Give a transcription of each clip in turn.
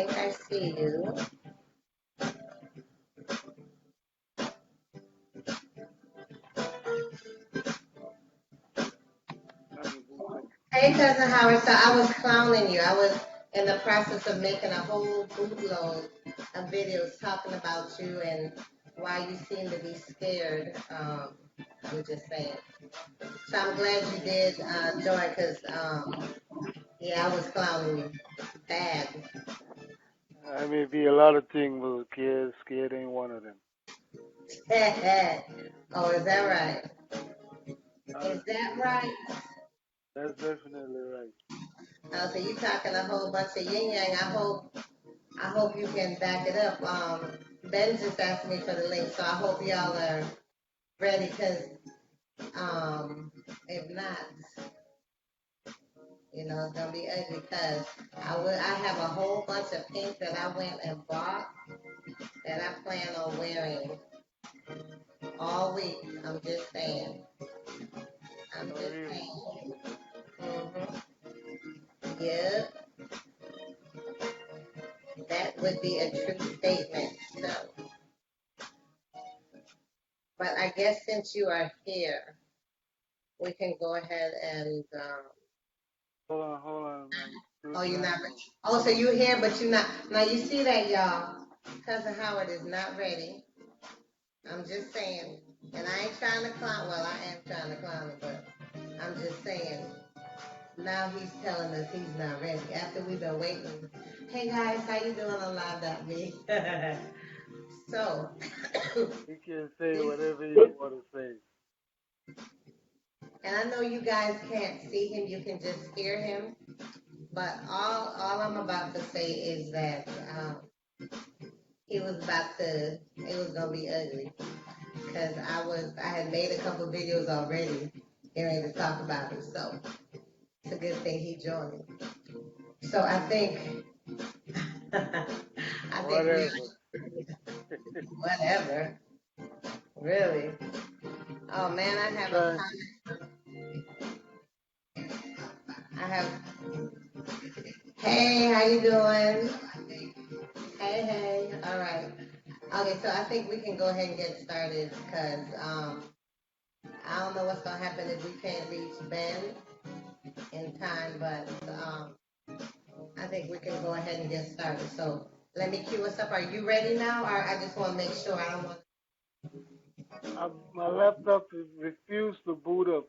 think I see you. Hey, Cousin Howard. So I was clowning you. I was in the process of making a whole bootload of videos talking about you and why you seem to be scared. I'm just saying. So I'm glad you did join because, yeah, I was clowning you bad. I may be a lot of things, but scared ain't one of them. Oh, is that right? Uh, Is that right? that's definitely right. So you talking a whole bunch of yin yang. I hope you can back it up. Ben just asked me for the link, so I hope y'all are ready. Cause if not, it's gonna be ugly. Cause I have a whole bunch of pink that I went and bought that I plan on wearing all week. I'm just saying. I'm Oh, just really? saying. Yep, that would be a true statement. So, but I guess since you are here, we can go ahead and. Hold on, man. Oh, you're not ready. Oh, so you're here, but you're not. Now you see that, y'all. Cousin Howard is not ready. I'm just saying. And I ain't trying to clown. Well, I am trying to clown him, but I'm just saying. Now he's telling us he's not ready. After we've been waiting. Hey guys, how you doing on Live.me? So, You can say whatever you want to say. and I know you guys can't see him. You can just hear him. But all I'm about to say is that it was gonna be ugly because I had made a couple videos already hearing to talk about it, so it's a good thing he joined. So I think I think Whatever. whatever, really. Oh man, Try. I have. Hey, how you doing? Hey, hey. All right. Okay, so I think we can go ahead and get started because I don't know what's gonna happen if we can't reach Ben in time, but I think we can go ahead and get started. So let me cue us up. Are you ready now? Or I just want to make sure I don't want. My laptop refused to boot up.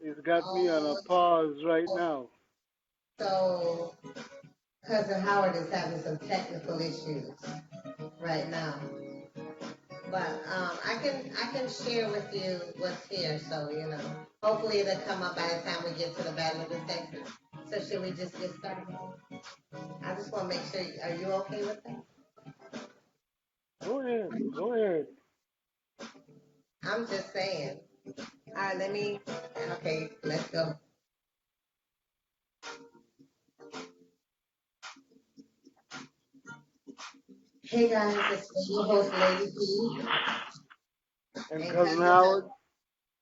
It's got me on a Oh, pause right now. so Cousin Howard is having some technical issues right now. But I can share with you what's here. So hopefully it'll come up by the time we get to the battle of the sexes. So should we just get started? I just want to make sure. Are you okay with that? Go ahead. Go ahead. I'm just saying. All right, let me. Okay, let's go. Hey guys, it's your host Lady P. And And Cousin cousin. Howard,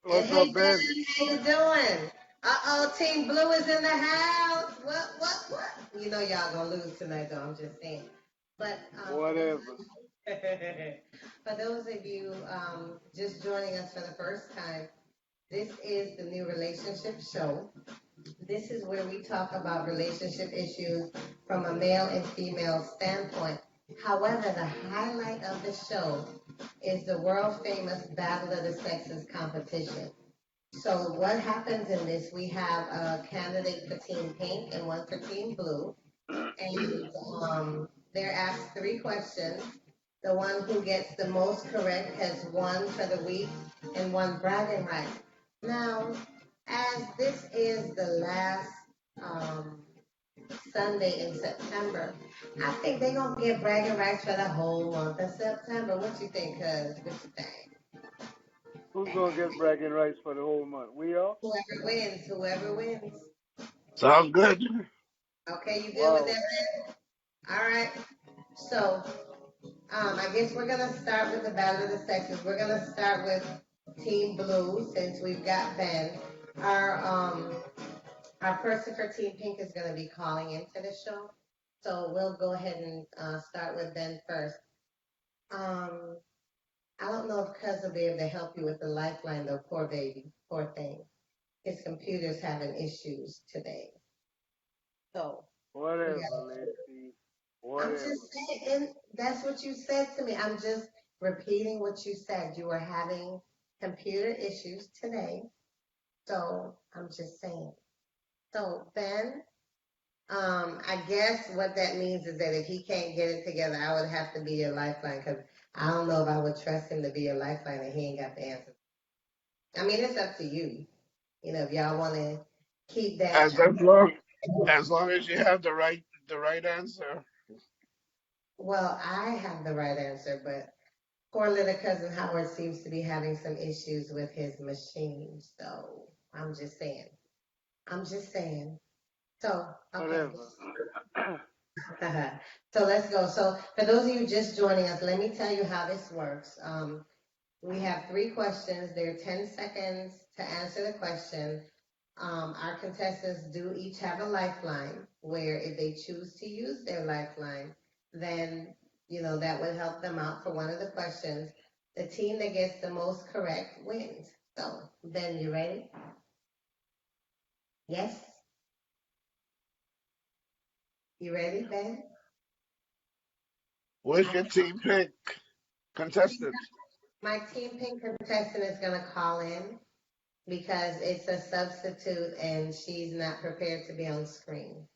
And what's hey up, Ben, Ben? how you doing? Uh-oh, Team Blue is in the house. What? You know y'all gonna lose tonight, though. I'm just saying. But Whatever. for those of you just joining us for the first time, this is the new relationship show. This is where we talk about relationship issues from a male and female standpoint. However, the highlight of the show is the world famous Battle of the Sexes competition. So what happens in this? We have a candidate for Team Pink and one for Team Blue, and they're asked three questions. The one who gets the most correct has one for the week and one bragging right. Now, as this is the last um, Sunday in September, I think they're gonna get bragging rights for the whole month of September. What you think, cuz? What you think? Who's gonna get bragging rights for the whole month? We are? Whoever wins. Sounds good. Okay, you good with Wow. that, Ben? All right. So, I guess we're gonna start with the battle of the sexes. We're gonna start with Team Blue since we've got Ben. Our um, our person for Team Pink is gonna be calling into the show. So we'll go ahead and start with Ben first. I don't know if Cuz will be able to help you with the lifeline though, poor baby, poor thing. His computer's having issues today. So we Whatever, got. Lacey. I'm Whatever. just saying, that's what you said to me. I'm just repeating what you said. You were having computer issues today. So I'm just saying. So Ben, I guess what that means is that if he can't get it together, I would have to be your lifeline because I don't know if I would trust him to be your lifeline and he ain't got the answer. I mean, it's up to you. You know, if y'all want to keep that. As long as you have the right answer. Well, I have the right answer, but poor little cousin Howard seems to be having some issues with his machine. So I'm just saying. I'm just saying. So, okay. Whatever. So let's go. So for those of you just joining us, let me tell you how this works. We have 3 questions. They're 10 seconds to answer the question. Our contestants do each have a lifeline where if they choose to use their lifeline, then, that would help them out for one of the questions. The team that gets the most correct wins. So, Ben, you ready? Yes? You ready, Ben? Where's your team pick contestant? My team pink contestant is going to call in because it's a substitute and she's not prepared to be on screen.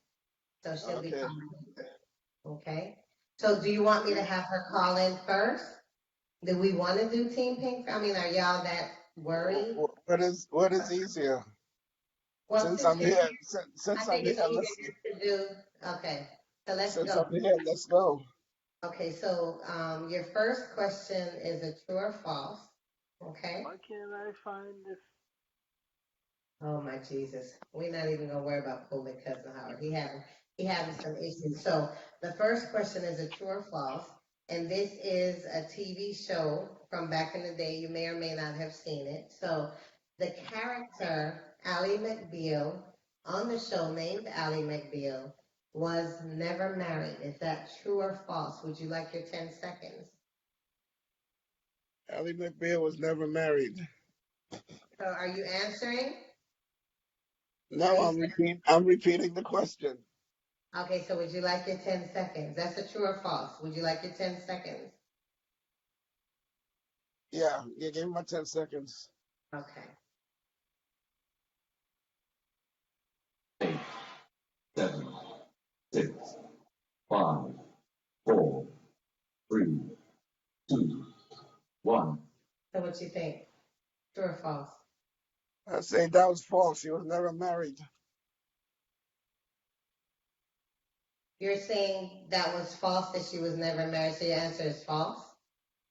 So she'll be Okay. calling. Okay. So do you want me to have her call in first? Do we want to do Team Pink? I mean, are y'all that worried? What is easier? Well, Since since I'm you're here, here, I since I'm think here, it's easier just to do. Okay. So let's since go. I'm here, let's go. Okay. So your first question is a true or false. Okay. Why can't I find this? Oh my Jesus. We're not even gonna worry about pulling cousin Howard. He having some issues. So the first question is a true or false, and this is a TV show from back in the day. You may or may not have seen it. So the character Ally McBeal on the show named Ally McBeal was never married. Is that true or false? Would you like your 10 seconds? Ally McBeal was never married. So are you answering? Are No, you I'm repeating the question. Okay, so would you like your 10 seconds? That's a true or false. Would you like your 10 seconds? Yeah, give me my 10 seconds. Okay. 8, 7, 6, 5, 4, 3, 2, 1. So what you think? True or false? I say that was false. She was never married. You're saying that was false, that she was never married, so your answer is false?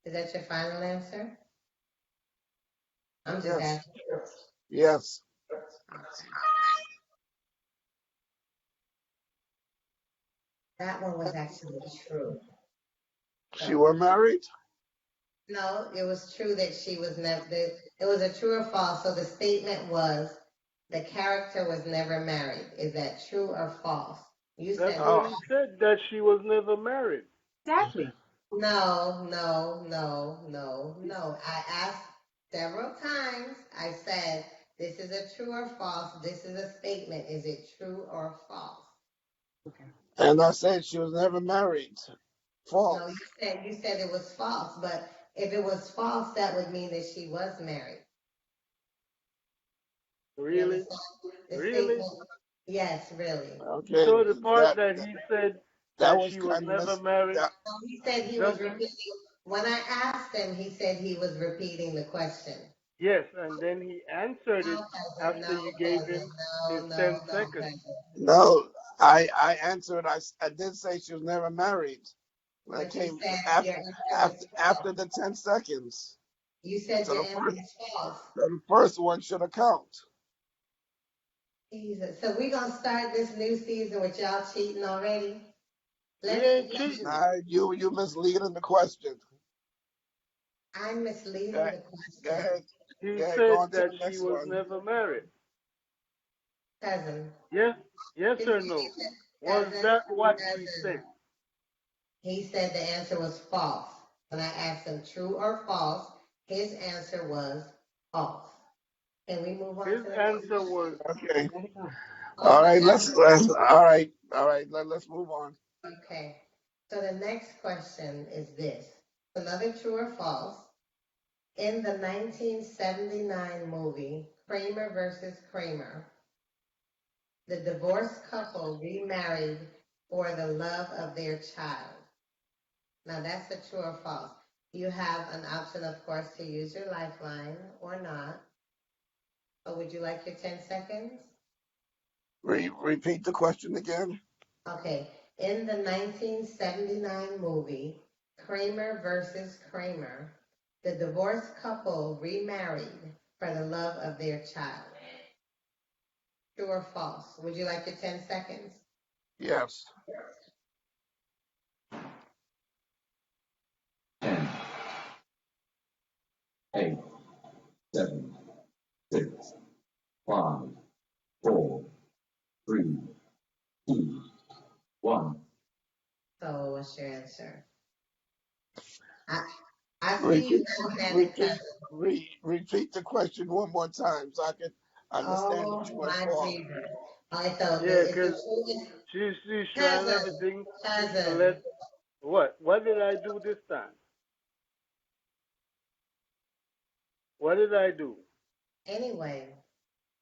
Is that your final answer? I'm just Yes. asking. Yes. Okay. That one was actually true. She So, were married? no, it was true that she was never, it was a true or false. So the statement was the character was never married. Is that true or false? You That's said what Oh, he said, that she was never married. Exactly. no, no, no, no, no. I asked several times. I said, this is a true or false. This is a statement. Is it true or false? and I said she was never married. No, you False. said it was false, but if it was false, that would mean that she was married. You Really? understand? The Really? statement, yes, really. Okay. So the part That that he said that that was she was kind of never married that No, he said he was doesn't. repeating. When I asked him, he said he was repeating the question. Yes, and then he answered No, it cousin, after no, you gave cousin, him his no, no, 10 no, seconds. cousin. no. I answered. I did say she was never married. When I But you came said after your answer after was after false. the 10 seconds. You said So your the answer first was false. the first one should account. Jesus. So we're gonna start this new season with y'all cheating already. We Let me. ain't cheating. You misleading the question. I'm Go misleading ahead. the Go question, ahead. He Go ahead. Go said on to that the she next was one. never married. cousin. Yes? Yes Did or you no? Was Cousin, that what he cousin. said? He said the answer was false. When I asked him true or false, his answer was false. Can we move on His to the next answer was, Okay. Oh All my right. God. All right. Let's move on. Okay. So the next question is this. Another true or false. In the 1979 movie, Kramer versus Kramer, the divorced couple remarried for the love of their child. Now that's a true or false. You have an option, of course, to use your lifeline or not. Or would you like your 10 seconds? Repeat the question again. Okay. In the 1979 movie, Kramer versus Kramer, the divorced couple remarried for the love of their child. True or false? Would you like your 10 seconds? Yes. 10, 8, 7, 6, 5, 4, 3, 2, 1. So what's your answer? I see you Repeat. looking at it, Repeat. cousin. Repeat the question one more time so I can understand the Oh true and my false. Jesus. All right, so yeah, it's the because truth. she's trying Cousin, everything to cousin. let, what? What did I do this time? What did I do? Anyway,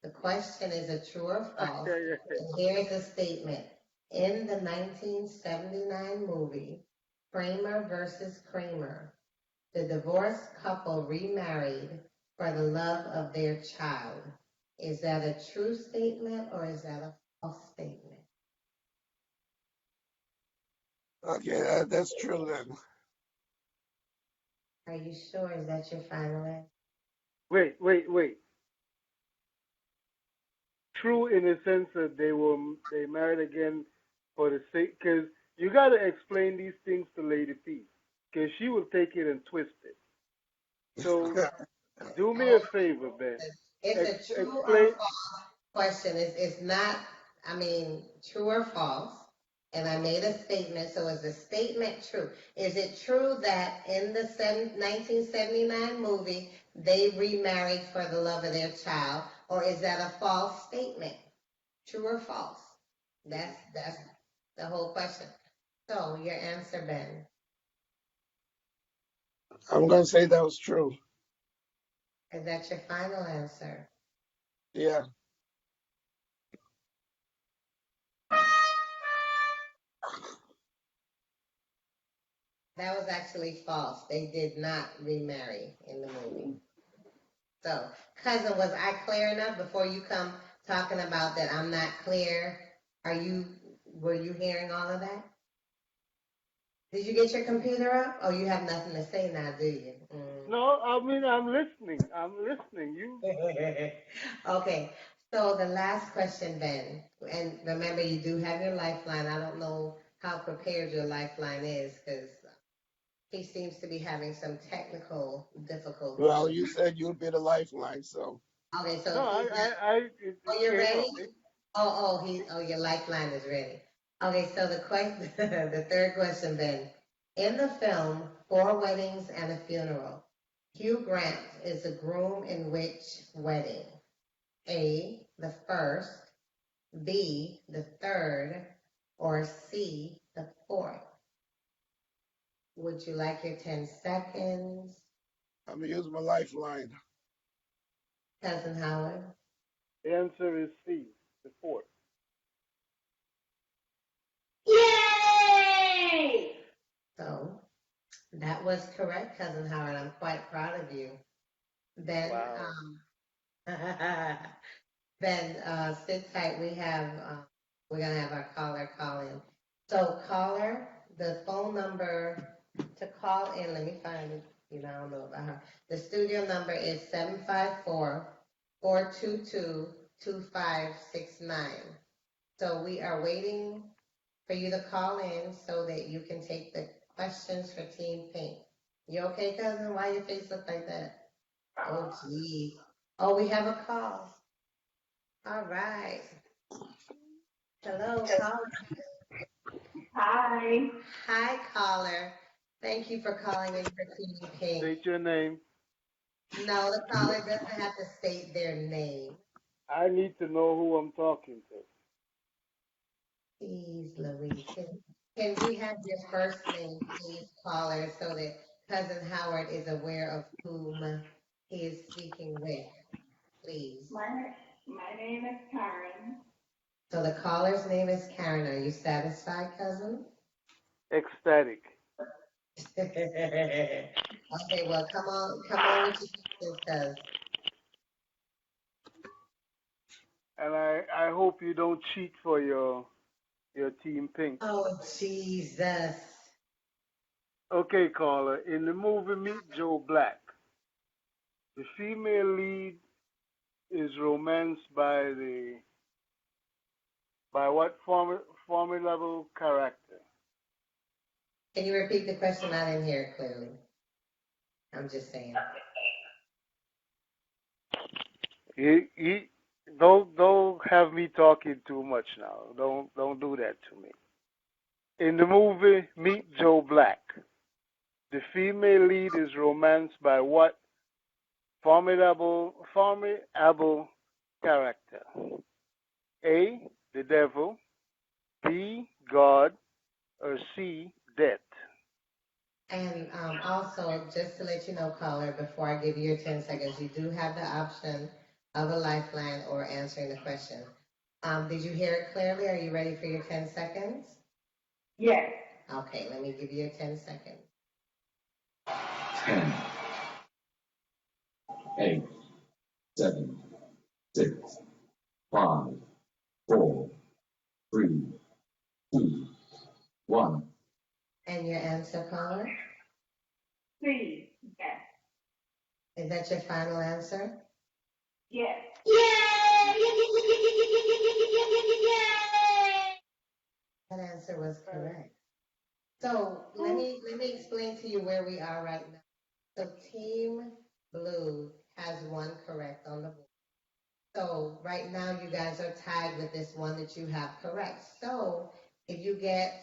the question is a true or false. Yeah, yeah. And here's a statement. In the 1979 movie, Kramer versus Kramer, the divorced couple remarried for the love of their child. Is that a true statement or is that a false statement? Okay, that's true then. Are you sure? Is that your final answer? Wait. True in the sense that they married again for the sake, because you got to explain these things to Lady P, because she will take it and twist it. So do me a favor, Ben. It's a true or Explain. false question. It's not, I mean, true or false. And I made a statement, so is the statement true? Is it true that in the 1979 movie, they remarried for the love of their child? Or is that a false statement? True or false? That's the whole question. So your answer, Ben, I'm gonna say that was true. is that your final answer? Yeah. That was actually false. They did not remarry in the movie. So, cousin, was I clear enough before you come talking about that I'm not clear? Were you hearing all of that? Did you get your computer up? Oh, you have nothing to say now, do you? No, I mean I'm listening. I'm listening. You. Okay, so the last question, Ben, and remember you do have your lifeline. I don't know how prepared your lifeline is because he seems to be having some technical Well, difficulties. you said you'd be the lifeline, so Okay, so No, if he's not, it you're came ready? up. Your lifeline is ready. Okay, so the question, the third question, Ben. In the film Four Weddings and a Funeral, Hugh Grant is the groom in which wedding? A, the first, B, the third, or C, the fourth? Would you like your 10 seconds, I'm gonna use my lifeline. Cousin Howard? The answer is C, the fourth. Yay! So that was correct, Cousin Howard. I'm quite proud of you. Ben, Wow. Ben, sit tight. We're gonna have our caller call in. So caller, the phone number to call in, let me find it, I don't know about her. The studio number is 754-422-2569. So we are waiting for you to call in so that you can take the questions for Team Pink. You okay, cousin? Why your face look like that? Oh, geez. Oh, we have a call. All right. Hello, caller. Hi. Hi, caller. Thank you for calling in for Team Pink. State your name. No, the caller doesn't have to state their name. I need to know who I'm talking to. Please, Louise. Can we have your first name, please, caller, so that Cousin Howard is aware of whom he is speaking with, please? My name is Karen. So the caller's name is Karen. Are you satisfied, cousin? Ecstatic. Okay, well, come on with your questions, cuz. And I hope you don't cheat for your Team Pink. Oh, Jesus. Okay, caller. In the movie Meet Joe Black, the female lead is romanced by what formidable character? Can you repeat the question? I didn't hear it clearly. I'm just saying. He don't have me talking too much now. Don't do that to me. In the movie Meet Joe Black, the female lead is romanced by what formidable character? A, the devil, B, God, or C, death. And also, just to let you know, caller, before I give you your 10 seconds, you do have the option of a lifeline or answering the question. Did you hear it clearly? Are you ready for your 10 seconds? Yes. Okay, let me give you your 10 seconds. 10, 8, 7, 6, 5, 4, 3, 2, 1. And your answer, caller? C. Yes. Is that your final answer? Yes. That answer was correct. So let me explain to you where we are right now. So Team Blue has one correct on the board. So right now you guys are tied with this one that you have correct. So if you get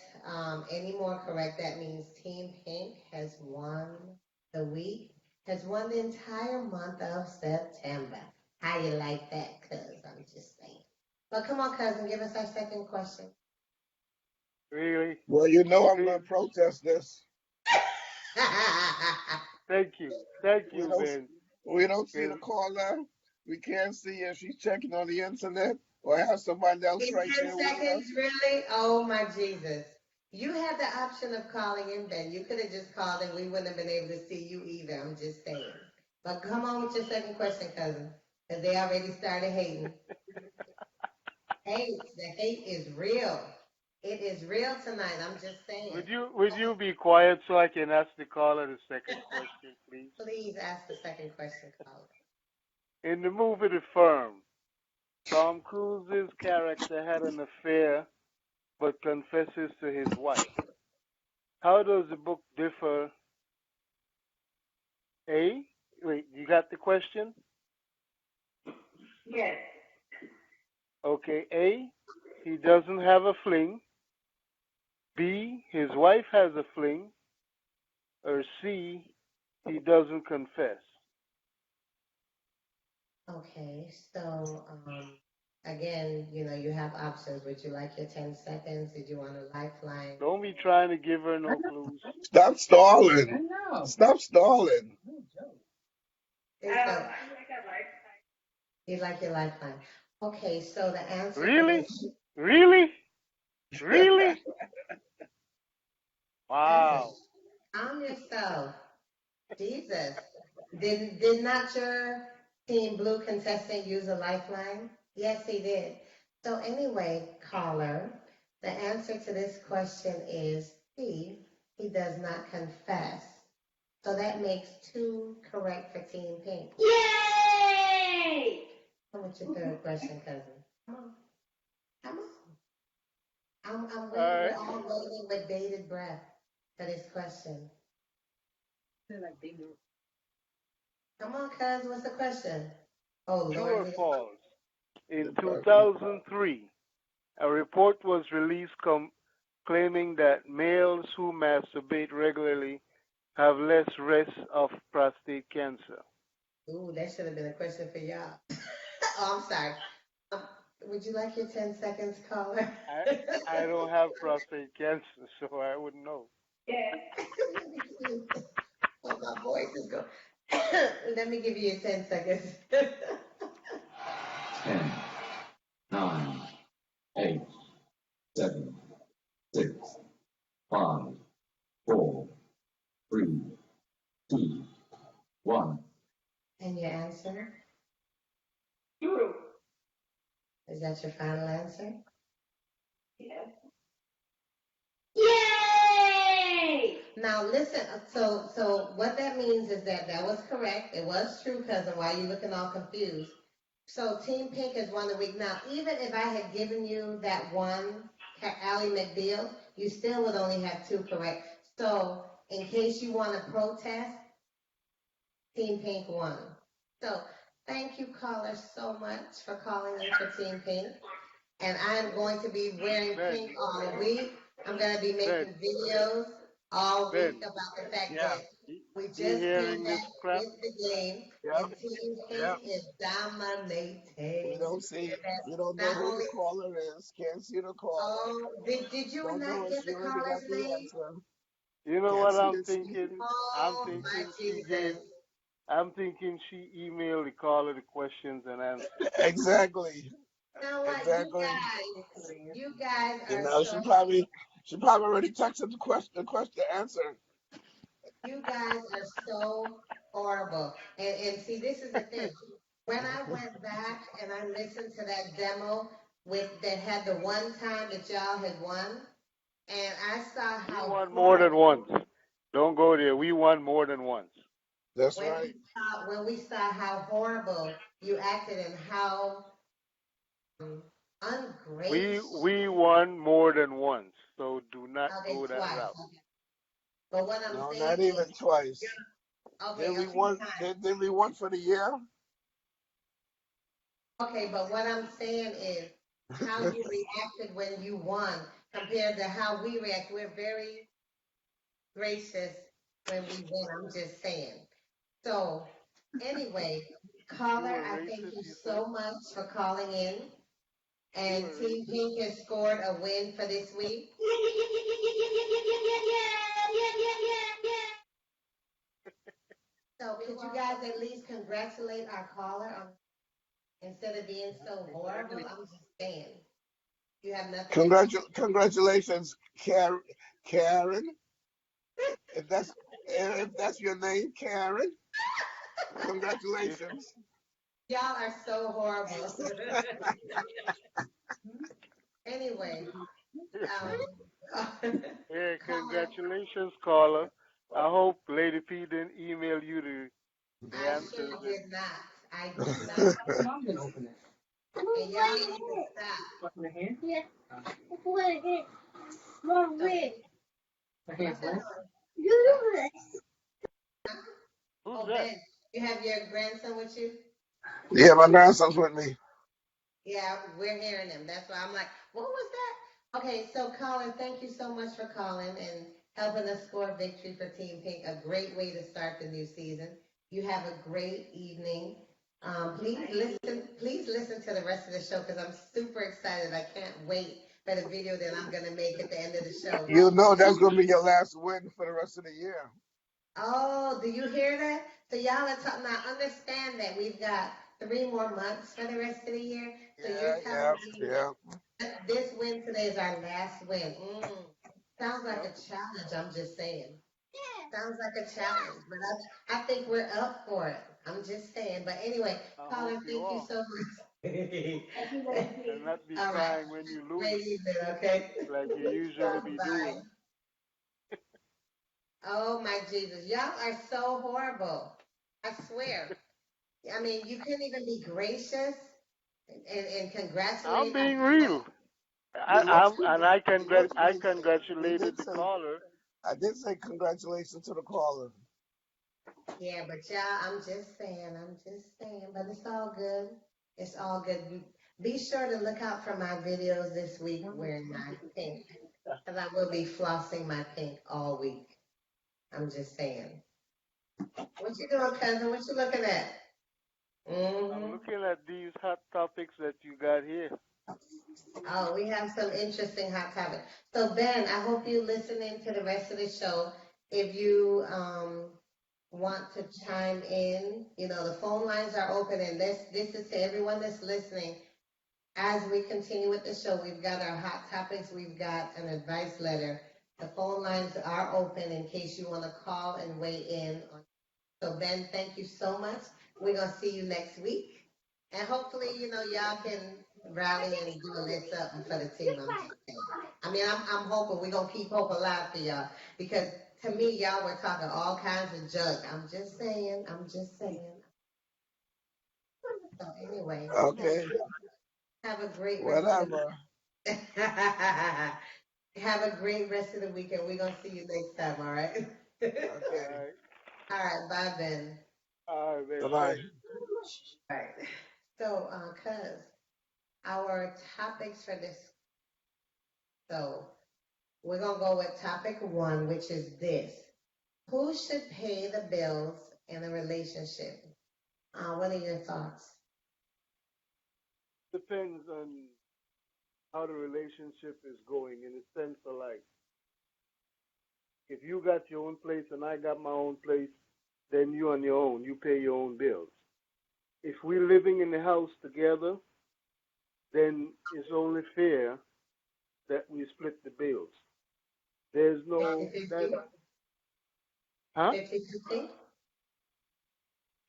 any more correct, that means Team Pink has won the week, has won the entire month of September. How you like that, cuz? I'm just saying. But come on, cousin, give us our second question. Really? Well, you know I'm going to protest this. Thank you. Thank We you, don't, Ben. we don't see the caller. We can't see if she's checking on the internet or have somebody else In right 10 there with her. seconds, really? Oh my Jesus. You had the option of calling in, Ben. You could have just called and we wouldn't have been able to see you either. I'm just saying. But come on with your second question, cousin. Because they already started hating. The hate is real. It is real tonight. I'm just saying. Would you be quiet so I can ask the caller the second question, please? Please ask the second question, caller. In the movie The Firm, Tom Cruise's character had an affair but confesses to his wife. How does the book differ? A, wait, you got the question? Yes. Okay, A, he doesn't have a fling. B, his wife has a fling. Or C, he doesn't confess. Okay, so again, you have options. Would you like your 10 seconds? Did you want a lifeline? Don't be trying to give her no clues. Stop stalling. Stop stalling. You'd like your lifeline. Okay, so the answer. Really? Really? Really? Wow. Calm yourself. Jesus. Did not your Team Blue contestant use a lifeline? Yes, he did. So anyway, caller, the answer to this question is C. He does not confess. So that makes 2 correct for Team Pink. Yay! Come with your third question, cousin. Come on. Come on. I'm waiting. Right. We're all waiting with bated breath for this question. Come on, cuz. What's the question? Oh, True Lord. or false? In 2003, a report was released claiming that males who masturbate regularly have less risk of prostate cancer. Ooh, that should have been a question for y'all. Oh, I'm sorry. Um, would you like your 10 seconds, caller? I don't have prostate cancer, so I wouldn't know. Yes. Oh, my voice is going. Let me give you your 10 seconds. 10, 9, 8, 7, 6, 5, 4, 3, 2, 1. And your answer? True. Is that your final answer? Yes. Yay! Now listen, so what that means is that was correct. It was true, cousin. Why are you looking all confused? So Team Pink has won the week. Now, even if I had given you that one, Ally McBeal, you still would only have two correct. So in case you want to protest, Team Pink won. So thank you, callers, so much for calling in for Team Pink. And I'm going to be wearing pink all week. I'm going to be making videos all week about the fact that we just came hearing this back crap? with the game, Yep. and Team Pink Yep. is dominating. We don't see. And that's We don't know not who only, the caller is. Can't see the caller. oh, did you Don't know not if get she the already caller's got the name? answer. You know Can't what see I'm the thinking? I'm Oh, my thinking she Jesus. gave. I'm thinking she emailed the caller the questions and answers. Exactly. You know what, Exactly. you guys You are know, so, she probably already texted the answer. you guys are so horrible. And see, this is the thing. When I went back and I listened to that demo that had the one time that y'all had won, and I saw We how won more than once. Don't go there. We won more than once. That's right. when we saw how horrible you acted and how ungracious. We won more than once. So do not Okay, go that twice. route. But what I'm No, saying not even is, twice. okay, Then we okay, won. fine. Then we won for the year. Okay, but what I'm saying is how you reacted when you won compared to how we react. We're very gracious when we win. I'm just saying. So, anyway, You caller, were I thank racist, you you said? so much for calling in. You And were Team racist? Pink has scored a win for this week. So, could you guys at least congratulate our caller on instead of being so horrible? I'm just saying. You have nothing. Congratulations, Karen. If that's your name, Karen. Congratulations. Y'all are so horrible. Anyway, Yeah, caller, congratulations, caller. I hope Lady P didn't email you the I answers. sure did not. I did not. Mom didn't open it. And y'all need to stop. What's in the hand? Yeah. What is it? Mom, wait. The hand What's that blank. noise? Who's Oh, that? Ben, you have your grandson with you? Yeah, my grandson's with me. Yeah, we're hearing him. That's why I'm like, what was that? Okay, so caller, thank you so much for calling and helping us score victory for Team Pink. A great way to start the new season. You have a great evening. Please listen to the rest of the show because I'm super excited. I can't wait for the video that I'm gonna make at the end of the show. You know that's gonna be your last win for the rest of the year. Oh, do you hear that? So y'all are talking now. Understand that we've got 3 more months for the rest of the year. So you're telling me that this win today is our last win. Sounds like a challenge. I'm just saying. Sounds like a challenge, but I think we're up for it. I'm just saying. But anyway, I caller, hope thank you you are. so much. And not be All right. crying when you Great lose, evening, okay? like you usually be Bye. doing. Oh my Jesus, y'all are so horrible. I swear. I mean, you couldn't even be gracious and congratulate. I'm being our real. I congratulated did the say caller. I did say congratulations to the caller. Yeah, but y'all, I'm just saying, but it's all good. It's all good. Be sure to look out for my videos this week wearing my pink. Cause I will be flossing my pink all week. I'm just saying. What you doing, cousin? What you looking at? I'm Mm-hmm. looking at these hot topics that you got here. Oh, we have some interesting hot topics. So Ben, I hope you listening to the rest of the show. If you want to chime in, the phone lines are open, and this is to everyone that's listening. As we continue with the show, we've got our hot topics, we've got an advice letter. The phone lines are open in case you want to call and weigh in. So Ben, thank you so much. We're gonna see you next week, and hopefully, y'all can rally and do a list up for the team. I'm just saying. I mean, I'm hoping we're gonna keep hope alive for y'all because to me, y'all were talking all kinds of junk. I'm just saying. I'm just saying. So anyway, Okay, have a great rest of the whatever. have a great rest of the weekend. We're gonna see you next time. All right. All Okay, right. All right. Bye, Ben. All right, bye man. bye. Thanks. All right. So, cuz our topics for this. So we're gonna go with topic one, which is this: who should pay the bills in a relationship? What are your thoughts? Depends on how the relationship is going in the sense of like, if you got your own place and I got my own place, then you on your own. You pay your own bills. If we're living in the house together, then it's only fair that we split the bills. There's no 50 that, 50? huh? 50 50?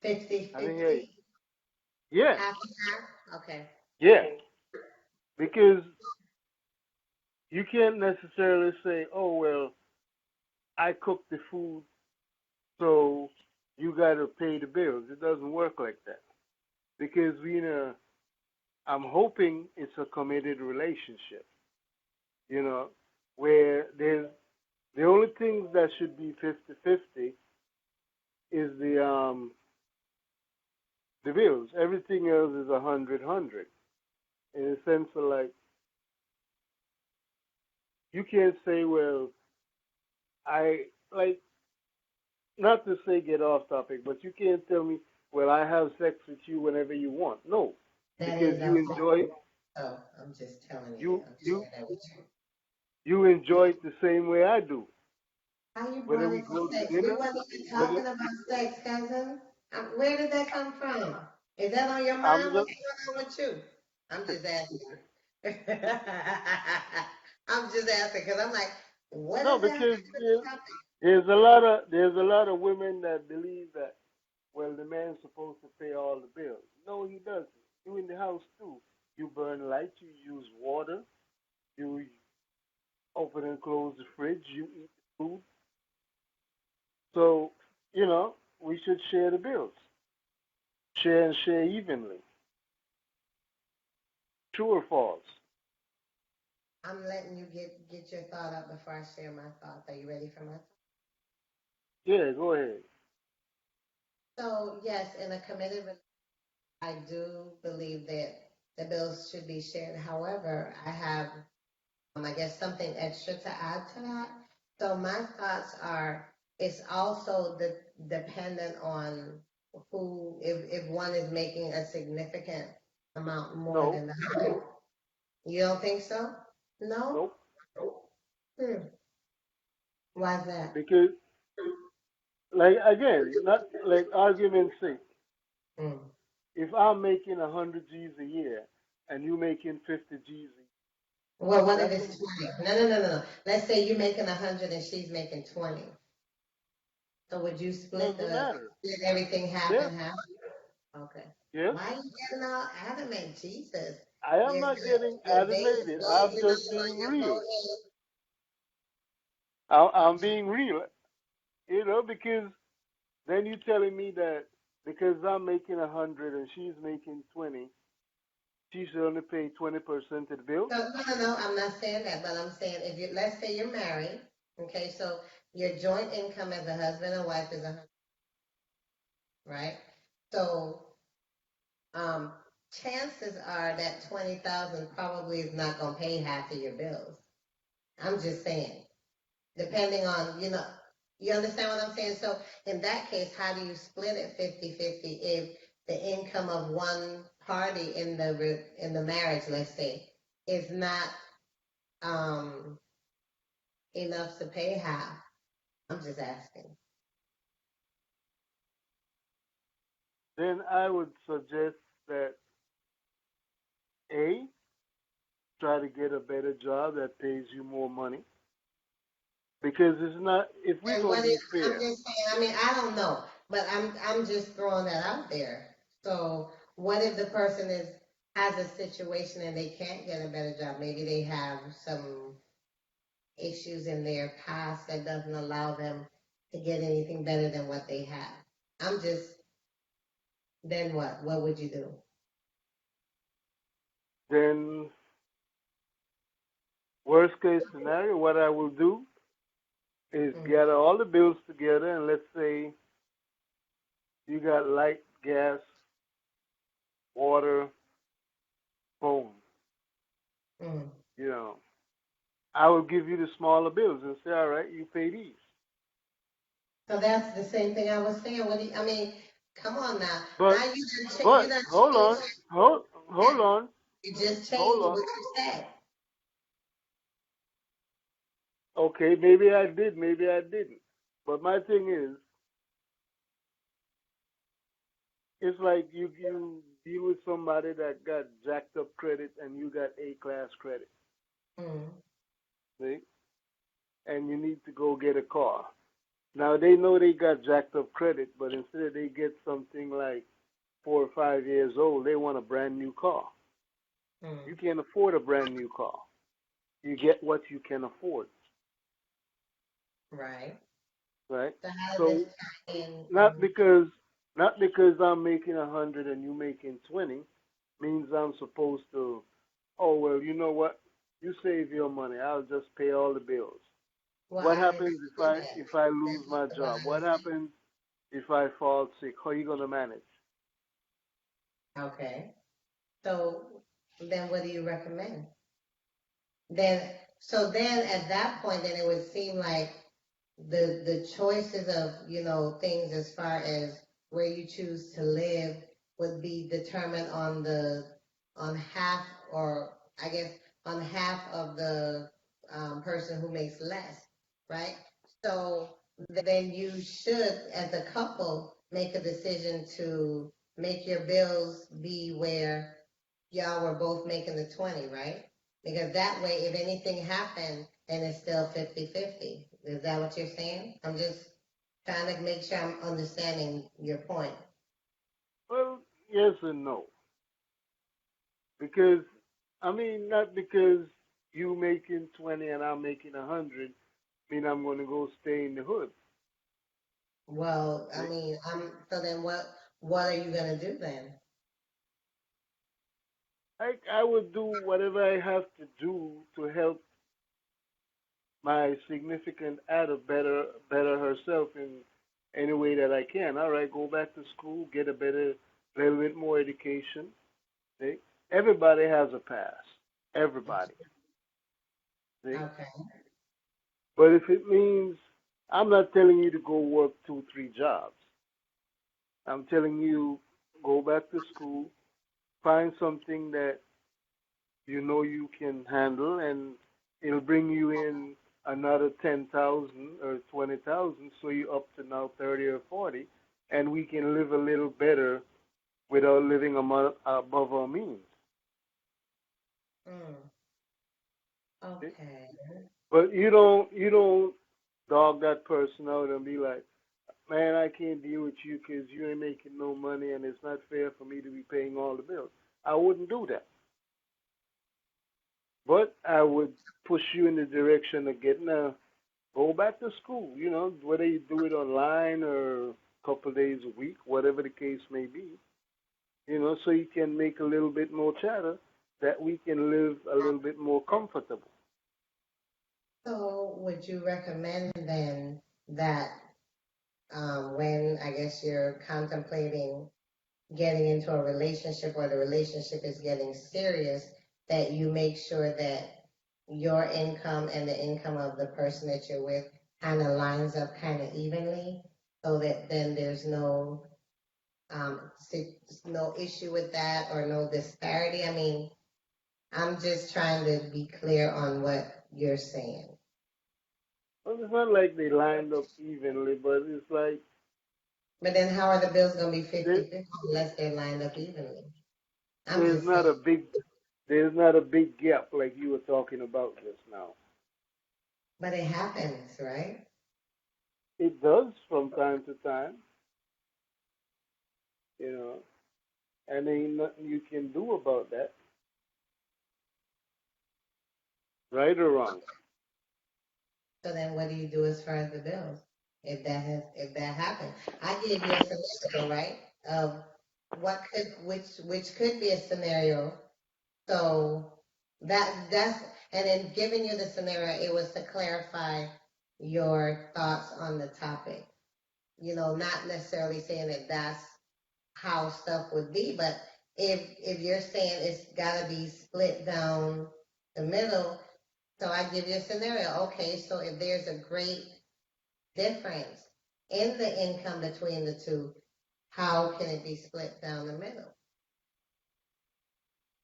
50 I didn't hear you. 50? Yeah, Half and half? Okay. yeah. Because you can't necessarily say, oh well, I cook the food, so you got to pay the bills. It doesn't work like that. Because I'm hoping it's a committed relationship. Where there's the only things that should be 50-50 is the bills. Everything else is 100-100. In a sense of like, you can't say, well, I like, not to say get off topic, but you can't tell me, well, I have sex with you whenever you want. No, That because is you outside. enjoy So I'm just telling you. you I'm you sharing that with you. you enjoy it the same way I do. How you Whether brought we it to go to sex? We dinner, wasn't even whether talking about sex, cousin. Where did that come from? Is that on your I'm mind? just What's going on with you? I'm just asking. I'm just asking because I'm like, what no, does that have to because do with the topic? there's a lot of women that believe that, well, the man's supposed to pay all the bills. No, he doesn't. You in the house too. You burn light, you use water, you open and close the fridge, you eat the food. So, we should share the bills. Share and share evenly. True or false? I'm letting you get your thought out before I share my thoughts. Are you ready for my thoughts? Yeah, go ahead. So yes, in a committed relationship, I do believe that the bills should be shared. However, I have I guess something extra to add to that. So my thoughts are it's also dependent on who if one is making a significant amount more No, than the other. You don't think so? No? nope. Hmm. Why is that? Because, like, again, not like argument's sake, Hmm. if I'm making 100 G's a year and you making 50 G's a year, Well, what if that's it's 20? No, no, no, no, no. Let's say you're making 100 and she's making 20. So would you doesn't matter. split everything half Yeah, and half? Okay. yeah. Why are you getting all adamant? Jesus. I am Your, not your, getting your veins animated. I'm bulging just over on being your real. forehead. I'm being real, because then you're telling me that because I'm making 100 and she's making 20, she should only pay 20% of the bill. So, no, no, no, I'm not saying that, but I'm saying if you, let's say you're married, okay, so your joint income as a husband and wife is 100, right? So, um, chances are that 20,000 probably is not gonna pay half of your bills. I'm just saying, depending on, you understand what I'm saying? So in that case, how do you split it 50-50 if the income of one party in the marriage, let's say, is not um enough to pay half? I'm just asking. Then I would suggest that A, try to get a better job that pays you more money. Because it's not, if we're And going what to be if, I'm fair, just saying, I mean, I don't know, but I'm just throwing that out there. So what if the person has a situation and they can't get a better job? Maybe they have some issues in their past that doesn't allow them to get anything better than what they have. I'm just, then what? What would you do? then worst case scenario, what I will do is Mm, gather all the bills together, and let's say you got light, gas, water, phone, mm. you know. I will give you the smaller bills and say, all right, you pay these. So that's the same thing I was saying. I mean, come on now. But Now you but done hold changed. on, hold on, You just hold changed on. what you said. Okay, maybe I did, maybe I didn't. But my thing is, it's like you deal with somebody that got jacked up credit and you got A class credit, Mm, see? And you need to go get a car. Now they know they got jacked up credit, but instead they get something like 4 or 5 years old, they want a brand new car. mm. You can't afford a brand new car. You get what you can afford, Right. right? So how does this So tie in? not because not because I'm making 100 and you making 20 means I'm supposed to. Oh well, you know what? You save your money. I'll just pay all the bills. Well, What I happens if understand I that. if I lose That's my what job? I What happens if I fall sick? How are you gonna manage? Okay. So then what do you recommend? Then, so then at that point, then it would seem like the choices of, things as far as where you choose to live would be determined on half, or I guess on half of the person who makes less, right? So then you should, as a couple, make a decision to make your bills be where y'all were both making the 20, right? Because that way, if anything happened, then it's still 50-50. Is that what you're saying? I'm just trying to make sure I'm understanding your point. Well, yes and no. Because I mean, not because you making 20 and I'm making 100, mean I'm gonna go stay in the hood. Well, I See? mean, so then what are you gonna do then? I would do whatever I have to do to help my significant other better herself in any way that I can. All right, go back to school, get a better, little bit more education. See? Everybody has a past. Everybody. See? Okay. But if it means I'm not telling you to go work 2, 3 jobs. I'm telling you go back to school, find something that you know you can handle, and it'll bring you in another 10,000 or 20,000, so you're up to now 30 or 40, and we can live a little better without living above our means. Mm, See? okay. But you don't dog that person out and be like, man, I can't deal with you because you ain't making no money, and it's not fair for me to be paying all the bills. I wouldn't do that. But I would push you in the direction of getting go back to school, whether you do it online or a couple of days a week, whatever the case may be, so you can make a little bit more chatter that we can live a little bit more comfortable. So would you recommend then that when I guess you're contemplating getting into a relationship or the relationship is getting serious, that you make sure that your income and the income of the person that you're with kind of lines up kind of evenly, so that then there's no issue with that or no disparity. I mean, I'm just trying to be clear on what you're saying. Well, it's not like they lined up evenly, but it's like But then how are the bills gonna be there, 50-50 unless they're lined up evenly? I'm there's just not saying. a big there's not a big gap like you were talking about just now. But it happens, right? It does from time to time, you know, and ain't nothing you can do about that, right or wrong. So then what do you do as far as the bills? If that happened. I gave you a scenario, right? Of what could which could be a scenario. So that's and in giving you the scenario, it was to clarify your thoughts on the topic. You know, not necessarily saying that that's how stuff would be, but if you're saying it's gotta be split down the middle, so I give you a scenario. Okay, so if there's a great difference in the income between the two, how can it be split down the middle?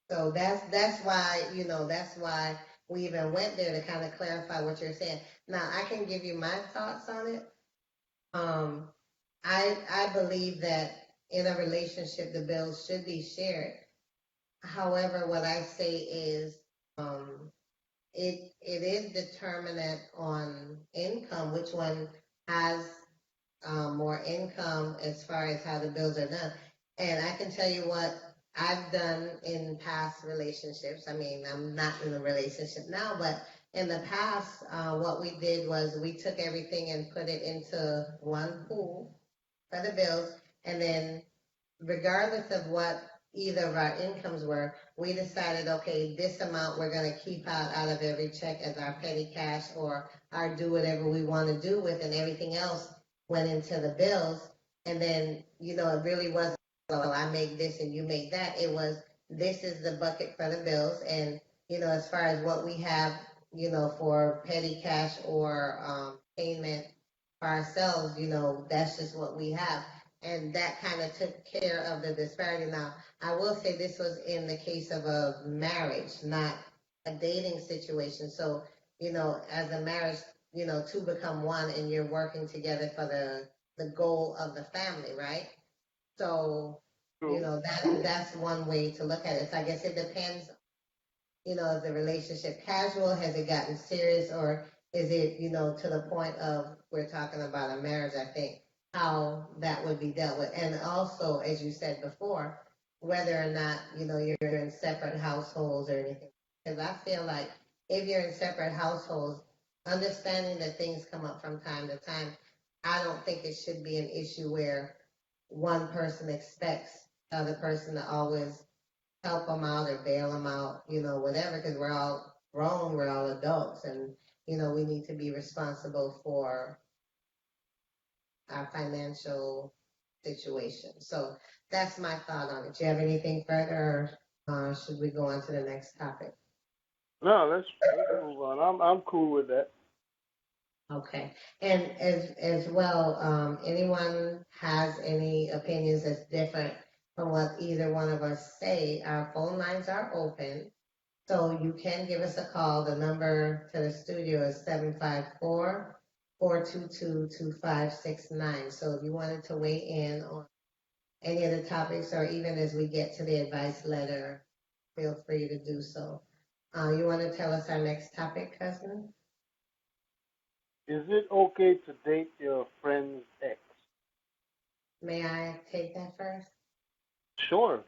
So that's why, that's why we even went there to kind of clarify what you're saying. Now I can give you my thoughts on it. Um, I believe that in a relationship the bills should be shared. However, what I say is um, it is determinant on income, which one has more income as far as how the bills are done. And I can tell you what I've done in past relationships. I mean, I'm not in a relationship now, but in the past, what we did was we took everything and put it into one pool for the bills, and then regardless of what either of our incomes were, we decided, okay, this amount we're going to keep out of every check as our petty cash or our do whatever we want to do with, and everything else went into the bills. And then, it really wasn't, well, I make this and you make that. It was, this is the bucket for the bills. And, as far as what we have, for petty cash or payment for ourselves, that's just what we have, and that kind of took care of the disparity. Now, I will say this was in the case of a marriage, not a dating situation. So, as a marriage, two become one, and you're working together for the goal of the family, right? So, True. that's one way to look at it. So I guess it depends, is the relationship casual? Has it gotten serious? Or is it, to the point of we're talking about a marriage, I think, how that would be dealt with. And also, as you said before, whether or not, you're in separate households or anything. Because I feel like if you're in separate households, understanding that things come up from time to time, I don't think it should be an issue where one person expects the other person to always help them out or bail them out, whatever, because we're all grown, we're all adults, and, we need to be responsible for our financial situation. So that's my thought on it. Do you have anything further, or should we go on to the next topic? No, let's move on. I'm cool with that. Okay. And as well, anyone has any opinions that's different from what either one of us say, our phone lines are open. So you can give us a call. The number to the studio is 754-422-2569. So if you wanted to weigh in on any of the topics, or even as we get to the advice letter, feel free to do so. You want to tell us our next topic, cousin? Is it okay to date your friend's ex? May I take that first? Sure.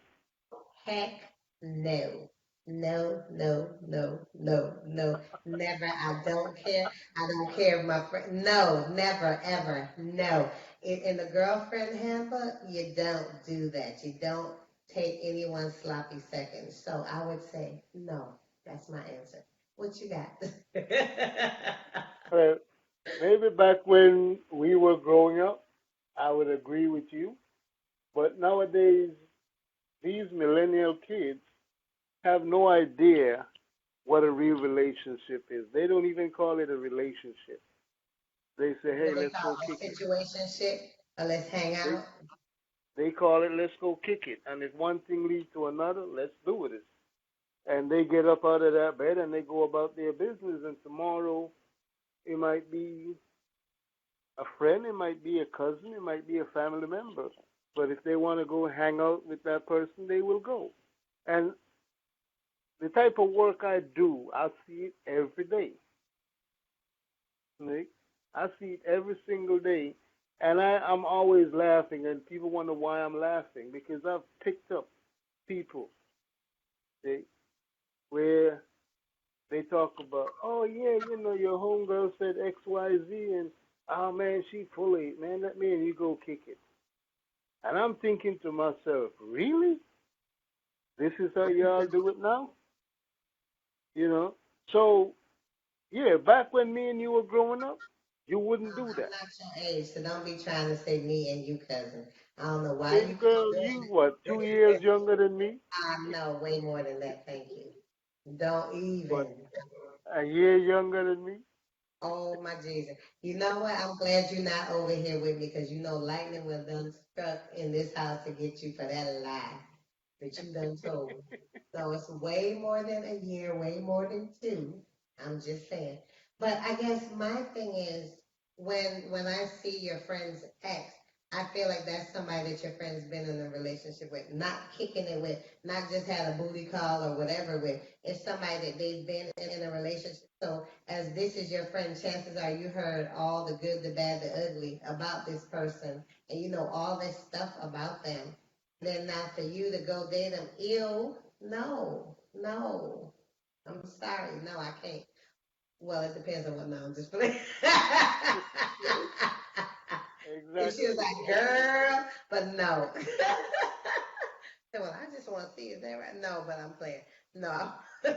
Heck no. No, no, no, no, no, never. I don't care. I don't care if my friend. No, never, ever. No. In the girlfriend handbook, you don't do that. You don't take anyone's sloppy seconds. So I would say no. That's my answer. What you got? Uh, maybe back when we were growing up, I would agree with you. But nowadays, these millennial kids have no idea what a real relationship is. They don't even call it a relationship. They say, hey, What they let's call go a kick it. situationship, or let's hang They, out. they call it, let's go kick it. And if one thing leads to another, let's do it. And they get up out of that bed and they go about their business. And tomorrow, it might be a friend, it might be a cousin, it might be a family member. But if they want to go hang out with that person, they will go. And the type of work I do, I see it every day. Nick. I see it every single day. And I'm always laughing, and people wonder why I'm laughing, because I've picked up people see, where they talk about, oh, yeah, your homegirl said X, Y, Z, and, oh, man, she full of it. Man, let me and you go kick it. And I'm thinking to myself, really? This is how y'all do it now? So, yeah, back when me and you were growing up, you wouldn't do I'm that. not your age, so don't be trying to say me and you, cousin. I don't know why Baby you keep girl, doing you, what, 2 years younger than me? I know way more than that, thank you. Don't What, even. a year younger than me? Oh my Jesus. You know what? I'm glad you're not over here with me because you know lightning will done struck in this house to get you for that lie that you done told. So it's way more than a year, way more than two. I'm just saying. But I guess my thing is when I see your friend's ex, I feel like that's somebody that your friend's been in a relationship with, not kicking it with, not just had a booty call or whatever with. It's somebody that they've been in a relationship. So as this is your friend, chances are you heard all the good, the bad, the ugly about this person, and you know all this stuff about them. Then now for you to go date them, ew, no, no. I'm sorry, no, I can't. Well, it depends on what. No, I'm just playing. And she was Exactly. like, girl, but no. Well, I just want to see, is that right? No, but I'm playing. No, I 'Cause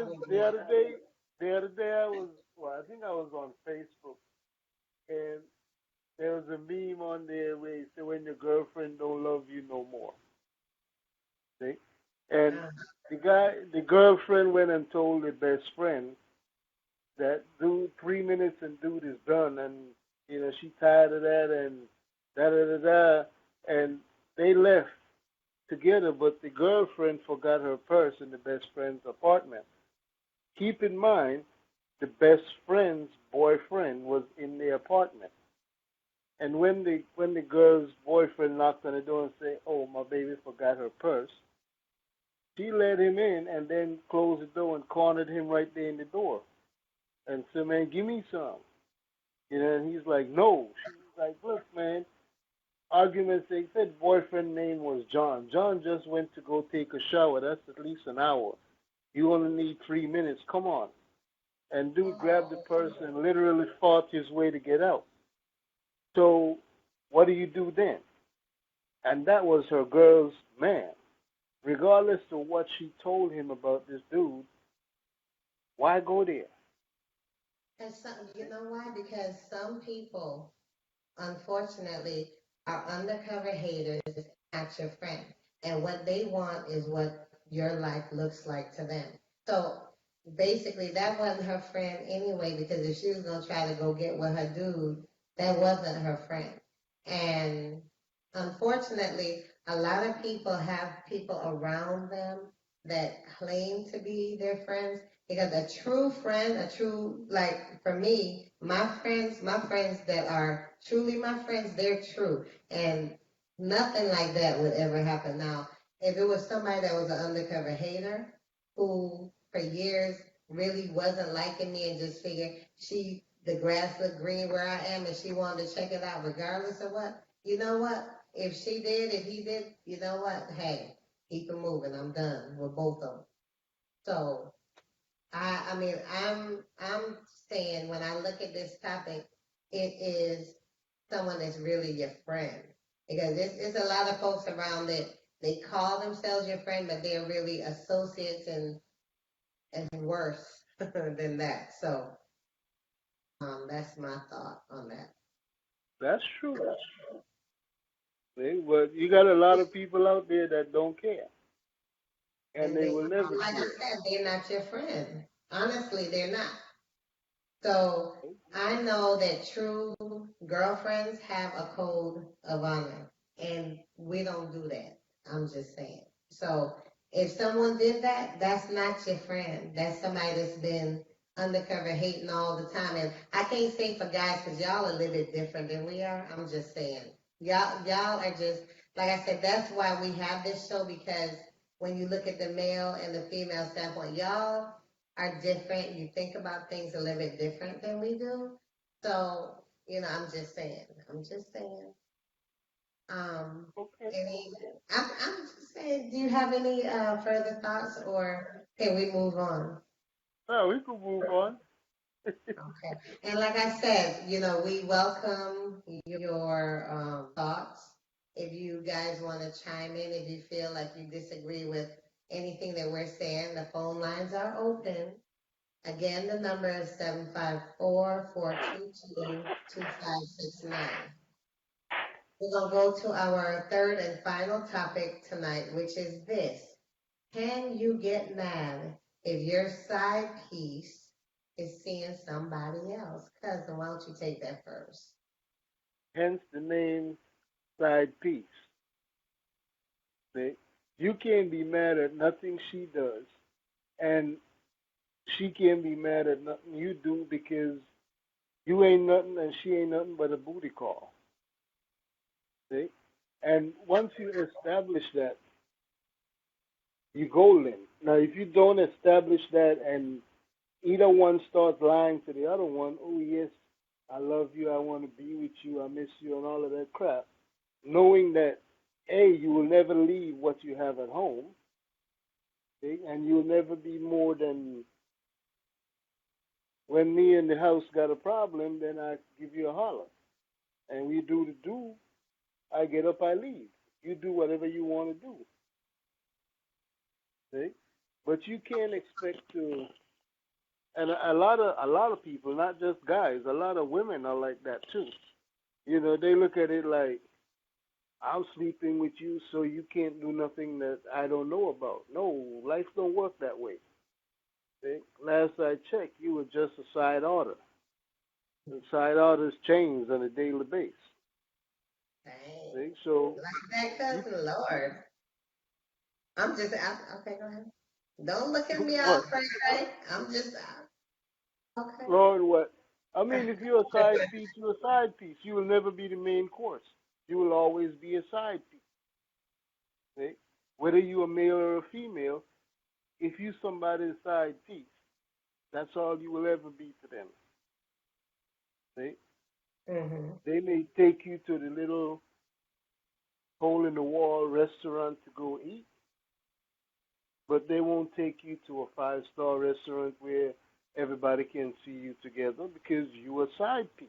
wouldn't the want other day, I was, well, I think I was on Facebook, and there was a meme on there where it said, when your girlfriend don't love you no more. See? And to. the girlfriend went and told the best friend that dude, 3 minutes and dude is done, and she tired of that, and da da da da, and they left together, but the girlfriend forgot her purse in the best friend's apartment. Keep in mind, the best friend's boyfriend was in the apartment. And when the girl's boyfriend knocked on the door and said, "Oh, my baby forgot her purse," she let him in and then closed the door and cornered him right there in the door and said, "Man, give me some." And he's like, "No." She's like, "Look, man." Arguments. They said boyfriend name was John. John just went to go take a shower. That's at least an hour. You only need 3 minutes. Come on. And dude grabbed the purse and literally fought his way to get out. So what do you do then? And that was her girl's man. Regardless of what she told him about this dude, why go there? And some, you know why? Because some people, unfortunately, are undercover haters, not your friend. And what they want is what your life looks like to them. So basically, that wasn't her friend anyway, because if she was going to try to go get with her dude, that wasn't her friend. And unfortunately, a lot of people have people around them that claim to be their friends because a true friend, like for me, my friends that are truly my friends, they're true. And nothing like that would ever happen. Now, if it was somebody that was an undercover hater who for years really wasn't liking me and just figured the grass looked green where I am and she wanted to check it out regardless of what, you know what? If he did, you know what? Hey, keep it moving. I'm done with both of them. So I mean, I'm saying when I look at this topic, it is someone that's really your friend because it's a lot of folks around that they call themselves your friend, but they're really associates and worse than that. So that's my thought on that. That's true. See? But you got a lot of people out there that don't care. and And they they, will never like I quit. said, they're not your friend. Honestly, they're not. So I know that true girlfriends have a code of honor, and we don't do that. I'm just saying. So if someone did that, that's not your friend. That's somebody that's been undercover hating all the time. And I can't say for guys because y'all are a little bit different than we are. I'm just saying. Y'all are just, like I said, that's why we have this show, because when you look at the male and the female standpoint, y'all are different. You think about things a little bit different than we do. So, I'm just saying. I'm just saying. Um, Okay. any, I'm just saying, do you have any further thoughts, or can we move on? Oh, we can move on. Okay. And like I said, we welcome your thoughts. If you guys want to chime in, if you feel like you disagree with anything that we're saying, the phone lines are open. Again, the number is 754-422-2569. We're going to go to our third and final topic tonight, which is this. Can you get mad if your side piece is seeing somebody else? Cousin, why don't you take that first? Hence the name side piece. See? You can't be mad at nothing she does, and she can't be mad at nothing you do, because you ain't nothing and she ain't nothing but a booty call. See? And once you establish that, you golden. Now, if you don't establish that and either one starts lying to the other one, oh, yes, I love you, I want to be with you, I miss you, and all of that crap, knowing that, A, you will never leave what you have at home, see? And you'll never be more than, when me and the house got a problem, then I give you a holler. And we do the do, I get up, I leave. You do whatever you want to do, see? But you can't expect to, and a lot of people, not just guys, a lot of women are like that too. They look at it like, I'm sleeping with you, so you can't do nothing that I don't know about. No, life don't work that way. See? Last I checked, you were just a side order. And side orders change on a daily basis. Dang. See? So Like that, you cousin, Lord. Okay, go ahead. Don't look at me all what? crazy. I'm just, okay. Lord, what? I mean, if you're a side piece, you're a side piece. You will never be the main course. You will always be a side piece. See? Whether you're a male or a female, if you somebody's side piece, that's all you will ever be to them. See? Mm-hmm. They may take you to the little hole in the wall restaurant to go eat, but they won't take you to a 5-star restaurant where everybody can see you together, because you're a side piece.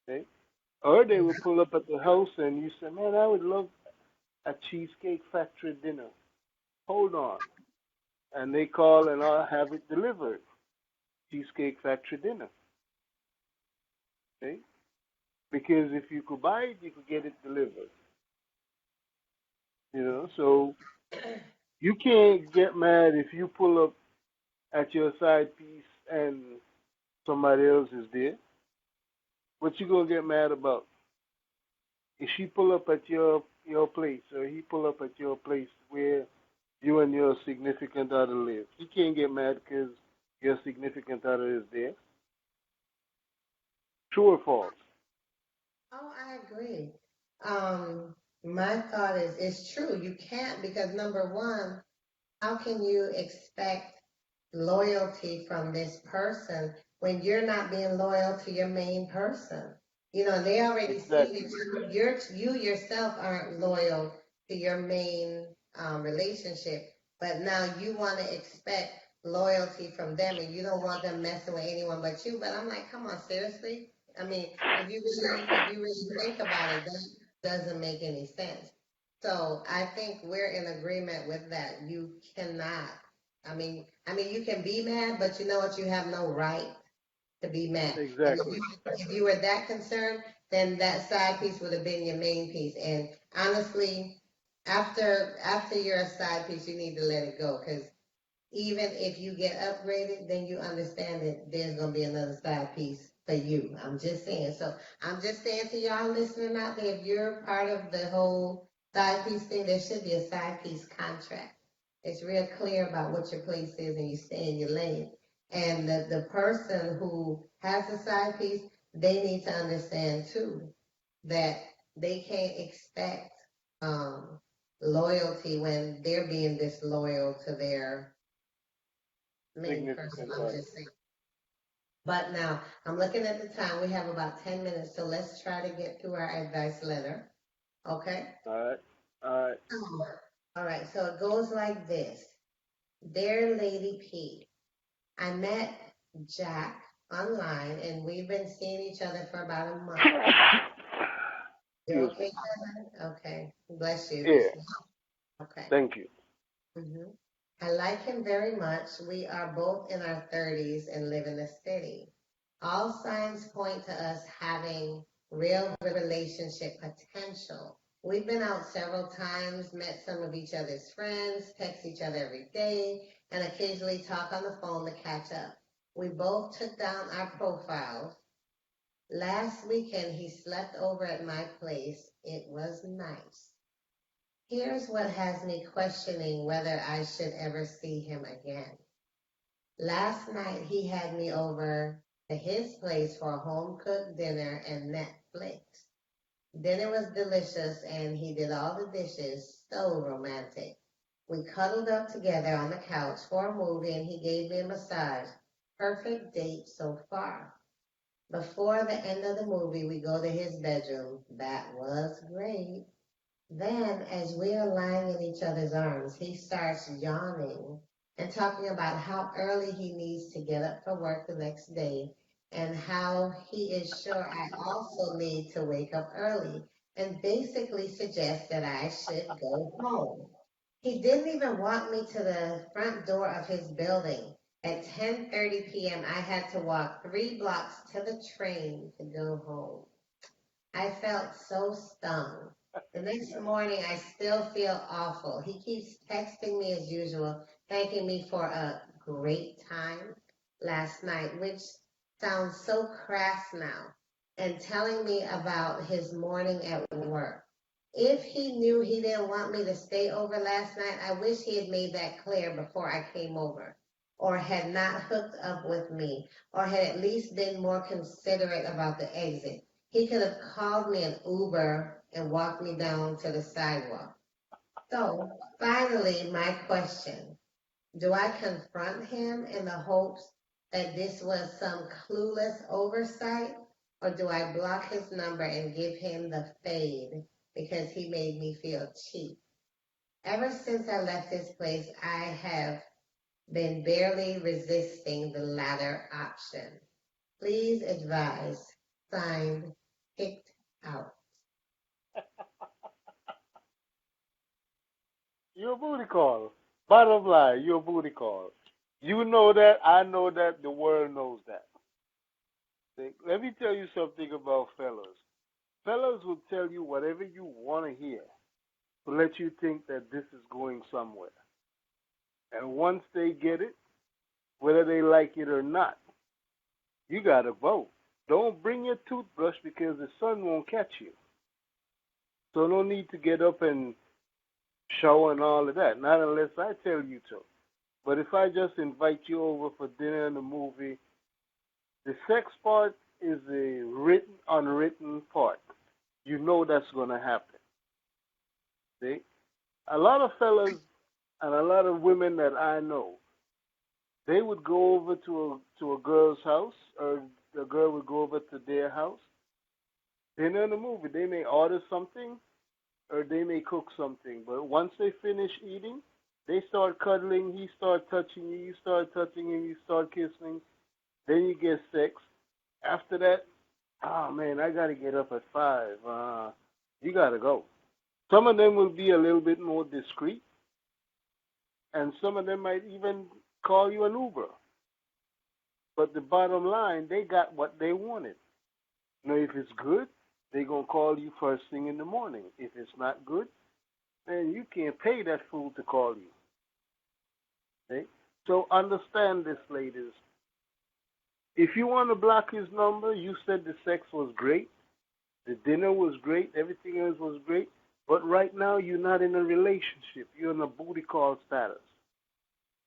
See? Or they will pull up at the house and you say, man, I would love a Cheesecake Factory dinner. Hold on. And they call and I'll have it delivered. Cheesecake Factory dinner. See? Because if you could buy it, you could get it delivered. So you can't get mad if you pull up at your side piece and somebody else is there. What you gonna get mad about? If she pull up at your place, or he pull up at your place where you and your significant other live, you can't get mad because your significant other is there. True or false? Oh, I agree. My thought is, it's true. You can't, because number one, how can you expect loyalty from this person when you're not being loyal to your main person? They already see Exactly. that you yourself aren't loyal to your main relationship, but now you want to expect loyalty from them, and you don't want them messing with anyone but you. But I'm like, come on, seriously? I mean, if you really think about it, that doesn't make any sense. So I think we're in agreement with that. You cannot. I mean, you can be mad, but you know what? You have no right to be mad. And if Exactly. you, if you were that concerned, then that side piece would have been your main piece. And honestly, After you're a side piece, you need to let it go, because even if you get upgraded, then you understand that there's gonna be another side piece for you. I'm just saying. So I'm just saying to y'all listening out there, if you're part of the whole side piece thing, there should be a side piece contract. It's real clear about what your place is and you stay in your lane. And the person who has the side piece, they need to understand too that they can't expect um, loyalty when they're being disloyal to their main person. Significant I'm other. just saying. But now I'm looking at the time. We have about 10 minutes, so let's try to get through our advice letter. Okay? All right. All right. All right, so it goes like this. Dear Lady P, I met Jack online and we've been seeing each other for about a month. You Excuse me. okay, Kevin? Okay. Bless you. Yeah. Okay. Thank you. hmm I like him very much. We are both in our 30s and live in the city. All signs point to us having real relationship potential. We've been out several times, met some of each other's friends, text each other every day, and occasionally talk on the phone to catch up. We both took down our profiles. Last weekend, he slept over at my place. It was nice. Here's what has me questioning whether I should ever see him again. Last night, he had me over to his place for a home cooked dinner and Netflix. Dinner was delicious and he did all the dishes, so romantic. We cuddled up together on the couch for a movie and he gave me a massage. Perfect date so far. Before the end of the movie, we go to his bedroom. That was great. Then, as we are lying in each other's arms, he starts yawning and talking about how early he needs to get up for work the next day and how he is sure I also need to wake up early and basically suggests that I should go home. He didn't even walk me to the front door of his building. At 10:30 p.m., I had to walk 3 blocks to the train to go home. I felt so stung. The next morning, I still feel awful. He keeps texting me as usual, thanking me for a great time last night, which sounds so crass now, and telling me about his morning at work. If he knew he didn't want me to stay over last night, I wish he had made that clear before I came over, or had not hooked up with me, or had at least been more considerate about the exit. He could have called me an Uber and walked me down to the sidewalk. So, finally, my question. Do I confront him in the hopes that this was some clueless oversight? Or do I block his number and give him the fade because he made me feel cheap? Ever since I left this place, I have been barely resisting the latter option. Please advise. Signed, Kicked Out. You're a booty call. Bottom line, you're a booty call. You know that. I know that. The world knows that. Let me tell you something about fellas. Fellas will tell you whatever you want to hear to let you think that this is going somewhere. And once they get it, whether they like it or not, you got to vote. Don't bring your toothbrush because the sun won't catch you. So no need to get up and shower and all of that, not unless I tell you to. But if I just invite you over for dinner and a movie, the sex part is a written, unwritten part. You know that's going to happen. See? A lot of fellas and a lot of women that I know, they would go over to a girl's house, or the girl would go over to their house. Dinner and a movie. They may order something, or they may cook something. But once they finish eating, they start cuddling. He start touching you. You start touching him. You start kissing. Then you get sex. After that, oh man, I gotta get up at 5. You gotta go. Some of them will be a little bit more discreet, and some of them might even call you an Uber. But the bottom line, they got what they wanted. Now, if it's good, they're gonna call you first thing in the morning. If it's not good, and you can't pay that fool to call you. Okay? So understand this, ladies. If you want to block his number, you said the sex was great, the dinner was great, everything else was great, but right now you're not in a relationship. You're in a booty call status.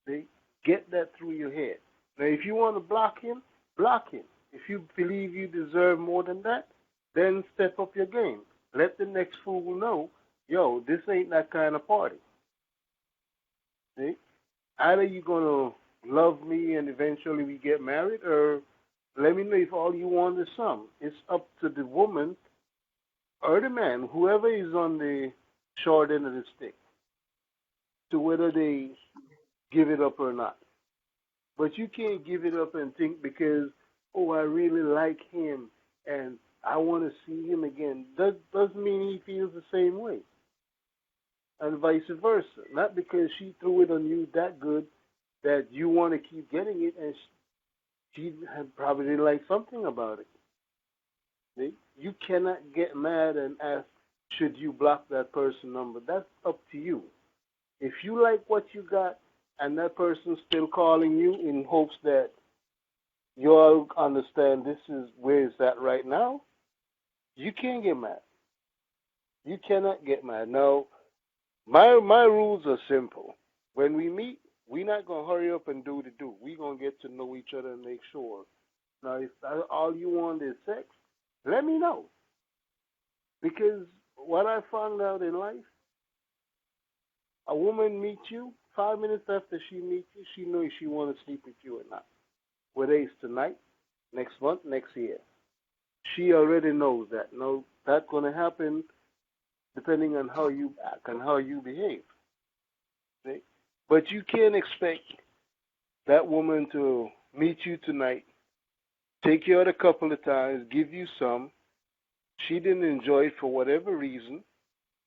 See? Get that through your head. Now, if you want to block him, block him. If you believe you deserve more than that, then step up your game. Let the next fool know, yo, this ain't that kind of party. See? Either you're going to love me and eventually we get married, or let me know if all you want is some. It's up to the woman or the man, whoever is on the short end of the stick, to whether they give it up or not. But you can't give it up and think because, oh, I really like him and I want to see him again. That doesn't mean he feels the same way. And vice versa. Not because she threw it on you that good that you want to keep getting it, and she had probably liked something about it. See? You cannot get mad and ask, should you block that person number? That's up to you. If you like what you got and that person's still calling you in hopes that you all understand this is where it's at right now, you can't get mad. You cannot get mad. Now, my rules are simple. When we meet, we're not going to hurry up and do the do. We're going to get to know each other and make sure. Now, if all you want is sex, let me know. Because what I found out in life, a woman meets you, 5 minutes after she meets you, she knows if she wants to sleep with you or not. Whether it's tonight, next month, next year. She already knows that. No, that's going to happen depending on how you act and how you behave. See? But you can't expect that woman to meet you tonight, take you out a couple of times, give you some. She didn't enjoy it for whatever reason.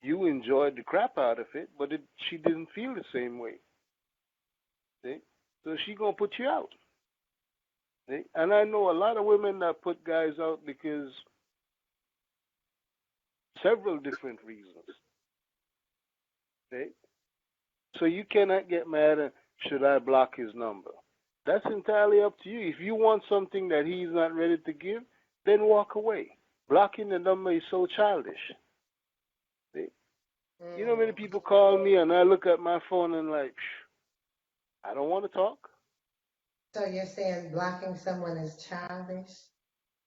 You enjoyed the crap out of it, but she didn't feel the same way. See? So she going to put you out. See? And I know a lot of women that put guys out because several different reasons. See? So you cannot get mad at, should I block his number? That's entirely up to you. If you want something that he's not ready to give, then walk away. Blocking the number is so childish. See? You know, many people call me and I look at my phone and like, I don't want to talk. So you're saying blocking someone is childish?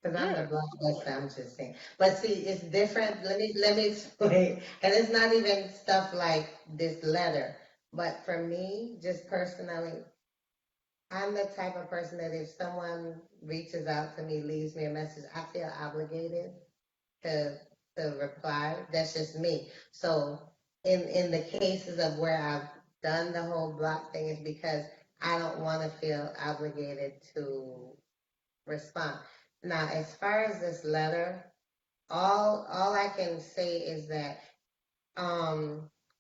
Because I'm the Yeah. blockbuster, I'm just saying. But see, it's different. Let me explain. And it's not even stuff like this letter. But for me, just personally, I'm the type of person that if someone reaches out to me, leaves me a message, I feel obligated to reply. That's just me. So in the cases of where I've done the whole block thing is because I don't want to feel obligated to respond. Now, as far as this letter, all I can say is that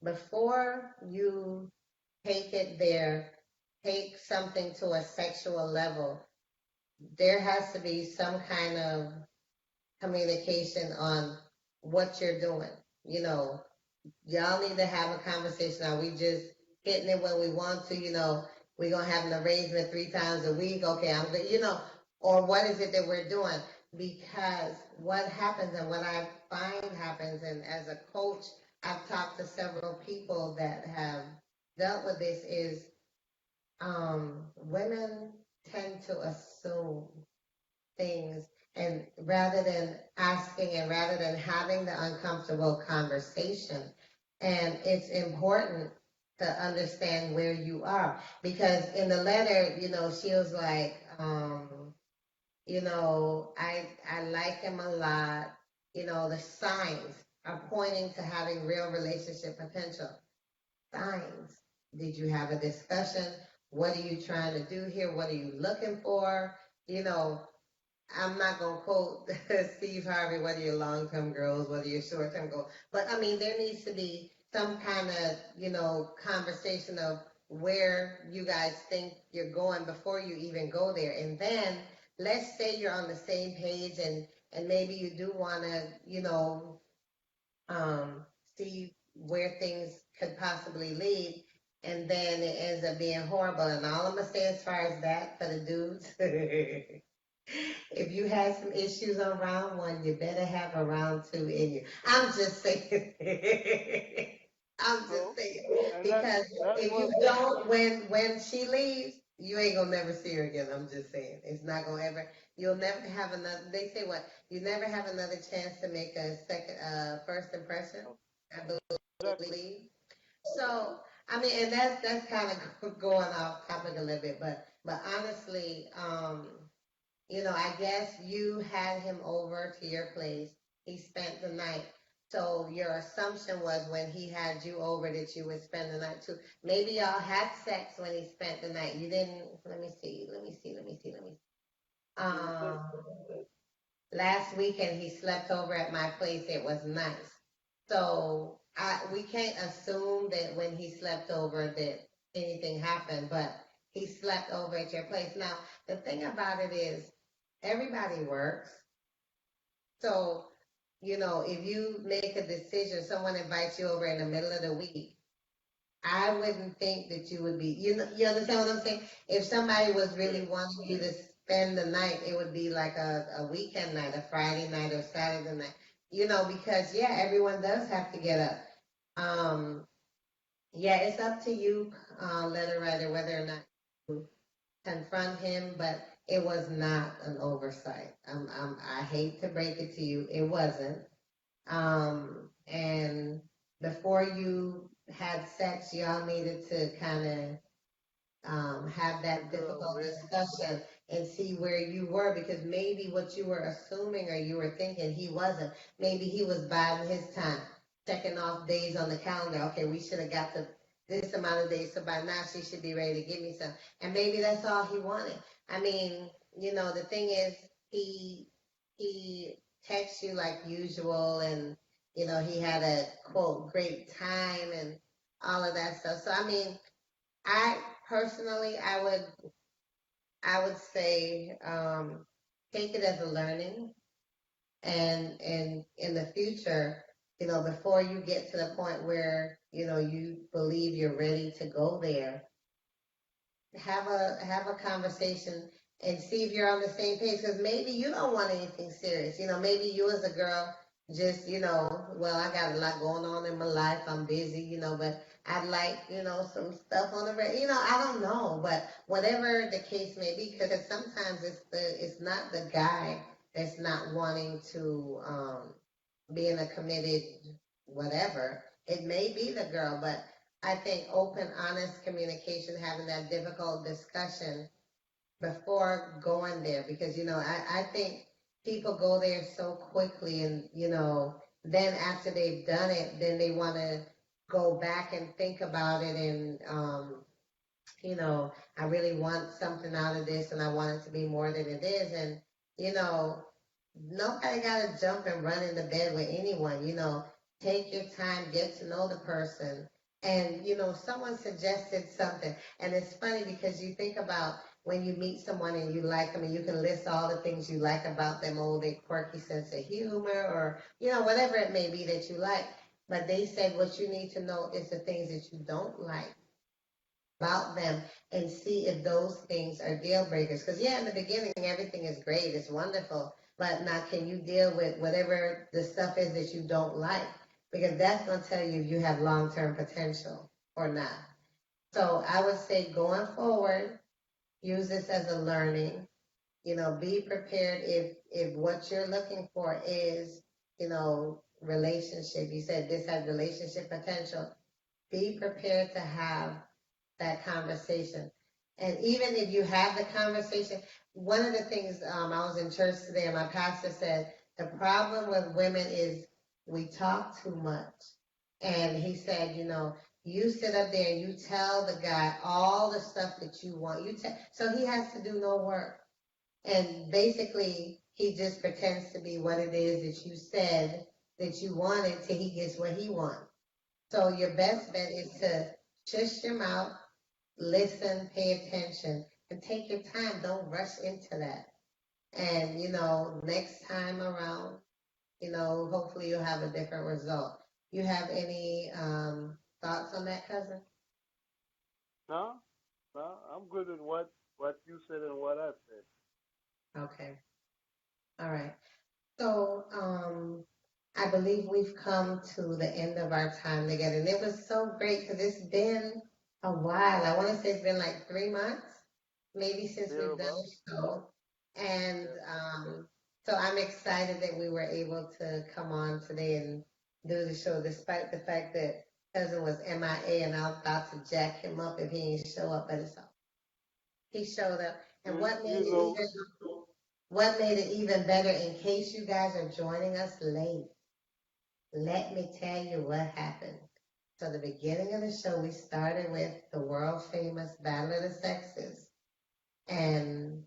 before you take it there, take something to a sexual level, there has to be some kind of communication on what you're doing. You know, y'all need to have a conversation. Are we just hitting it when we want to? You know, we're gonna have an arrangement 3 times a week. Okay, I'm good. You know, or what is it that we're doing? Because what happens and what I find happens, and as a coach, I've talked to several people that have dealt with this. Is women tend to assume things, and rather than asking and rather than having the uncomfortable conversation. And it's important to understand where you are, because in the letter, you know, she was like, you know, I like him a lot. You know, the signs are pointing to having real relationship potential. Signs. Did you have a discussion? What are you trying to do here? What are you looking for? You know, I'm not gonna quote Steve Harvey, what are your long-term goals, what are your short-term goals, but I mean, there needs to be some kind of, you know, conversation of where you guys think you're going before you even go there. And then let's say you're on the same page, and maybe you do want to, you know, see where things could possibly lead, and then it ends up being horrible. And all I'm gonna say as far as that for the dudes, if you had some issues on round one, you better have a round two in you. I'm just saying. I'm So, just saying and because that's if you what, don't, when she leaves, you ain't gonna never see her again. I'm just saying, it's not gonna ever. You'll never have another. They say what? You never have another chance to make a first impression. I exactly. believe. So I mean, and that's kind of going off topic a little bit, but honestly, I guess you had him over to your place. He spent the night. So your assumption was when he had you over that you would spend the night too. Maybe y'all had sex when he spent the night. You didn't. Let me see. Let me see. Let me see. Let me see. Didn't say. Um, Last weekend he slept over at my place. It was nice. So we can't assume that when he slept over that anything happened, but he slept over at your place. Now the thing about it is everybody works. So, if you make a decision, someone invites you over in the middle of the week, I wouldn't think that you would be, you understand what I'm saying? If somebody was really wanting you to spend the night, it would be like a weekend night, a Friday night or Saturday night, because yeah, everyone does have to get up. Um, yeah, it's up to you, letter writer, whether or not you confront him, but it was not an oversight. I hate to break it to you, it wasn't. And before you had sex, y'all needed to kind of have that Girl, difficult man. discussion and see where you were, because maybe what you were assuming or you were thinking he wasn't. Maybe he was biding his time, checking off days on the calendar. Okay, we should have got to this amount of days, so by now she should be ready to give me some. And maybe that's all he wanted. I mean, the thing is, he texts you like usual, and he had a quote great time and all of that stuff. So I mean, I personally, I would say take it as a learning, and in the future, before you get to the point where you believe you're ready to go there, have a conversation and see if you're on the same page. Because maybe you don't want anything serious. Maybe you as a girl just, well, I got a lot going on in my life. I'm busy, but I'd like, some stuff on the I don't know, but whatever the case may be, because sometimes it's not the guy that's not wanting to be in a committed whatever. It may be the girl, but I think open, honest communication, having that difficult discussion before going there, because I think people go there so quickly, and then after they've done it, then they want to go back and think about it, and I really want something out of this, and I want it to be more than it is, and you know nobody got to jump and run into bed with anyone. Take your time, get to know the person. And, someone suggested something. And it's funny because you think about when you meet someone and you like them and you can list all the things you like about them, their quirky sense of humor or, whatever it may be that you like. But they said what you need to know is the things that you don't like about them and see if those things are deal breakers. Because, yeah, in the beginning, everything is great, it's wonderful. But now, can you deal with whatever the stuff is that you don't like? Because that's going to tell you if you have long term potential or not. So, I would say going forward, use this as a learning. Be prepared if what you're looking for is, relationship. You said this has relationship potential. Be prepared to have that conversation. And even if you have the conversation, one of the things I was in church today, and my pastor said the problem with women is we talk too much. And he said, you sit up there and you tell the guy all the stuff that you want. So he has to do no work. And basically, he just pretends to be what it is that you said that you wanted till he gets what he wants. So your best bet is to shush your mouth, listen, pay attention, and take your time. Don't rush into that. And, next time around, hopefully you'll have a different result. You have any thoughts on that, cousin? No, no, I'm good with what you said and what I said. Okay. All right. So, I believe we've come to the end of our time together, and it was so great because it's been a while. I want to say it's been like 3 months, maybe since we've done Thereabout. a show. And Yeah. so I'm excited that we were able to come on today and do the show, despite the fact that cousin was MIA, and I was about to jack him up if he didn't show up, but it's he showed up. And You know, what made it even better, in case you guys are joining us late, let me tell you what happened. So the beginning of the show, we started with the world famous Battle of the Sexes. And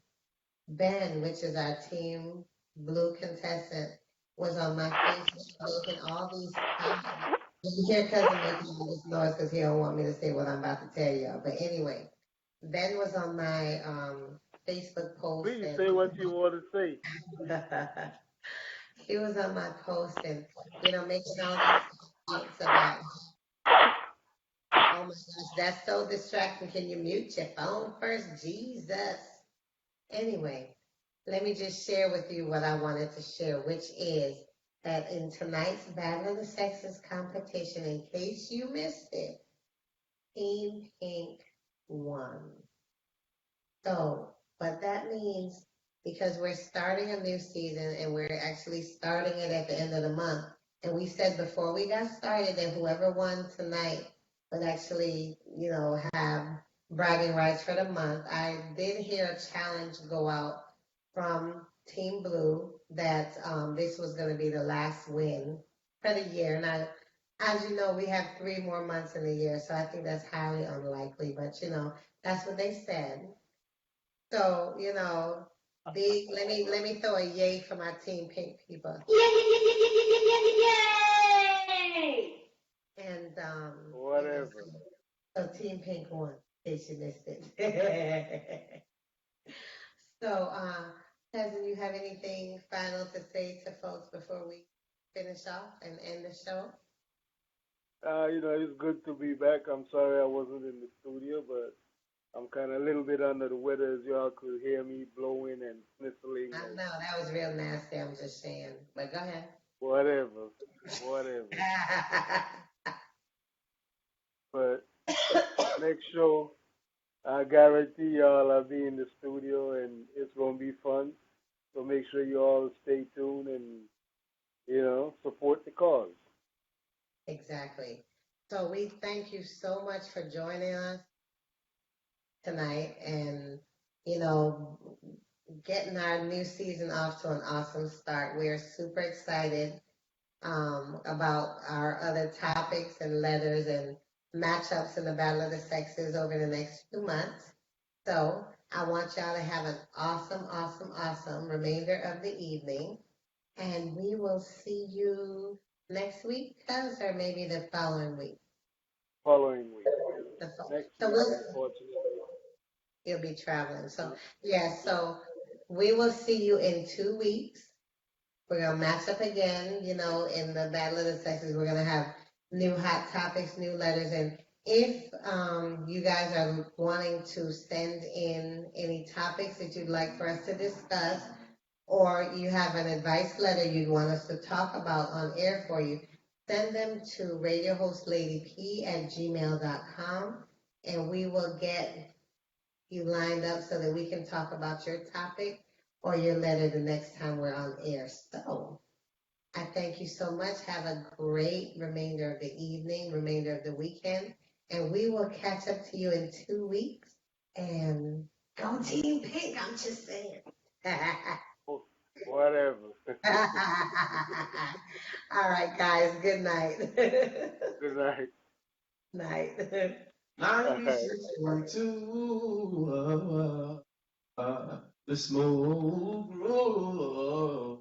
Ben, which is our team blue contestant, was on my Facebook making all these comments. You hear cousin making all this noise because he don't want me to say what I'm about to tell y'all. But anyway, Ben was on my Facebook post please and say what you want to say. he was on my post and making all these comments about, oh my gosh, that's so distracting. Can you mute your phone first? Jesus. Anyway, let me just share with you what I wanted to share, which is that in tonight's Battle of the Sexes competition, in case you missed it, Team Pink won. So, what that means, because we're starting a new season and we're actually starting it at the end of the month, and we said before we got started that whoever won tonight would actually, have bragging rights for the month. I did hear a challenge go out from Team Blue that this was going to be the last win for the year. And as you know, we have 3 more months in the year, so I think that's highly unlikely. But that's what they said. So, big. Let me throw a yay for my Team Pink people. Yay! And Whatever. so Team Pink won, in case you missed it. So, cousin, you have anything final to say to folks before we finish off and end the show? It's good to be back. I'm sorry I wasn't in the studio, but I'm kind of a little bit under the weather, as y'all could hear me blowing and sniffling I and know that was real nasty. I'm just saying, but go ahead. whatever, whatever. But next show, I guarantee y'all I'll be in the studio and it's gonna be fun. So make sure you all stay tuned and support the cause. Exactly. So we thank you so much for joining us tonight, and getting our new season off to an awesome start. We're super excited about our other topics and letters and matchups in the Battle of the Sexes over the next 2 months. So I want y'all to have an awesome, awesome, awesome remainder of the evening. And we will see you next week, cuz, or maybe the following week. Following week. Next So week, unfortunately. you'll be traveling. So yeah, so we will see you in 2 weeks. We're gonna match up again, in the Battle of the Sexes. We're gonna have new hot topics, new letters, and if you guys are wanting to send in any topics that you'd like for us to discuss, or you have an advice letter you'd want us to talk about on air for you, send them to radiohostladyp@gmail.com, and we will get you lined up so that we can talk about your topic or your letter the next time we're on air. So I thank you so much. Have a great remainder of the evening, remainder of the weekend, and we will catch up to you in 2 weeks. And go Team Pink, I'm just saying. Whatever. All right, guys. Good night. Good night. Night. 96.2, the smoke roll.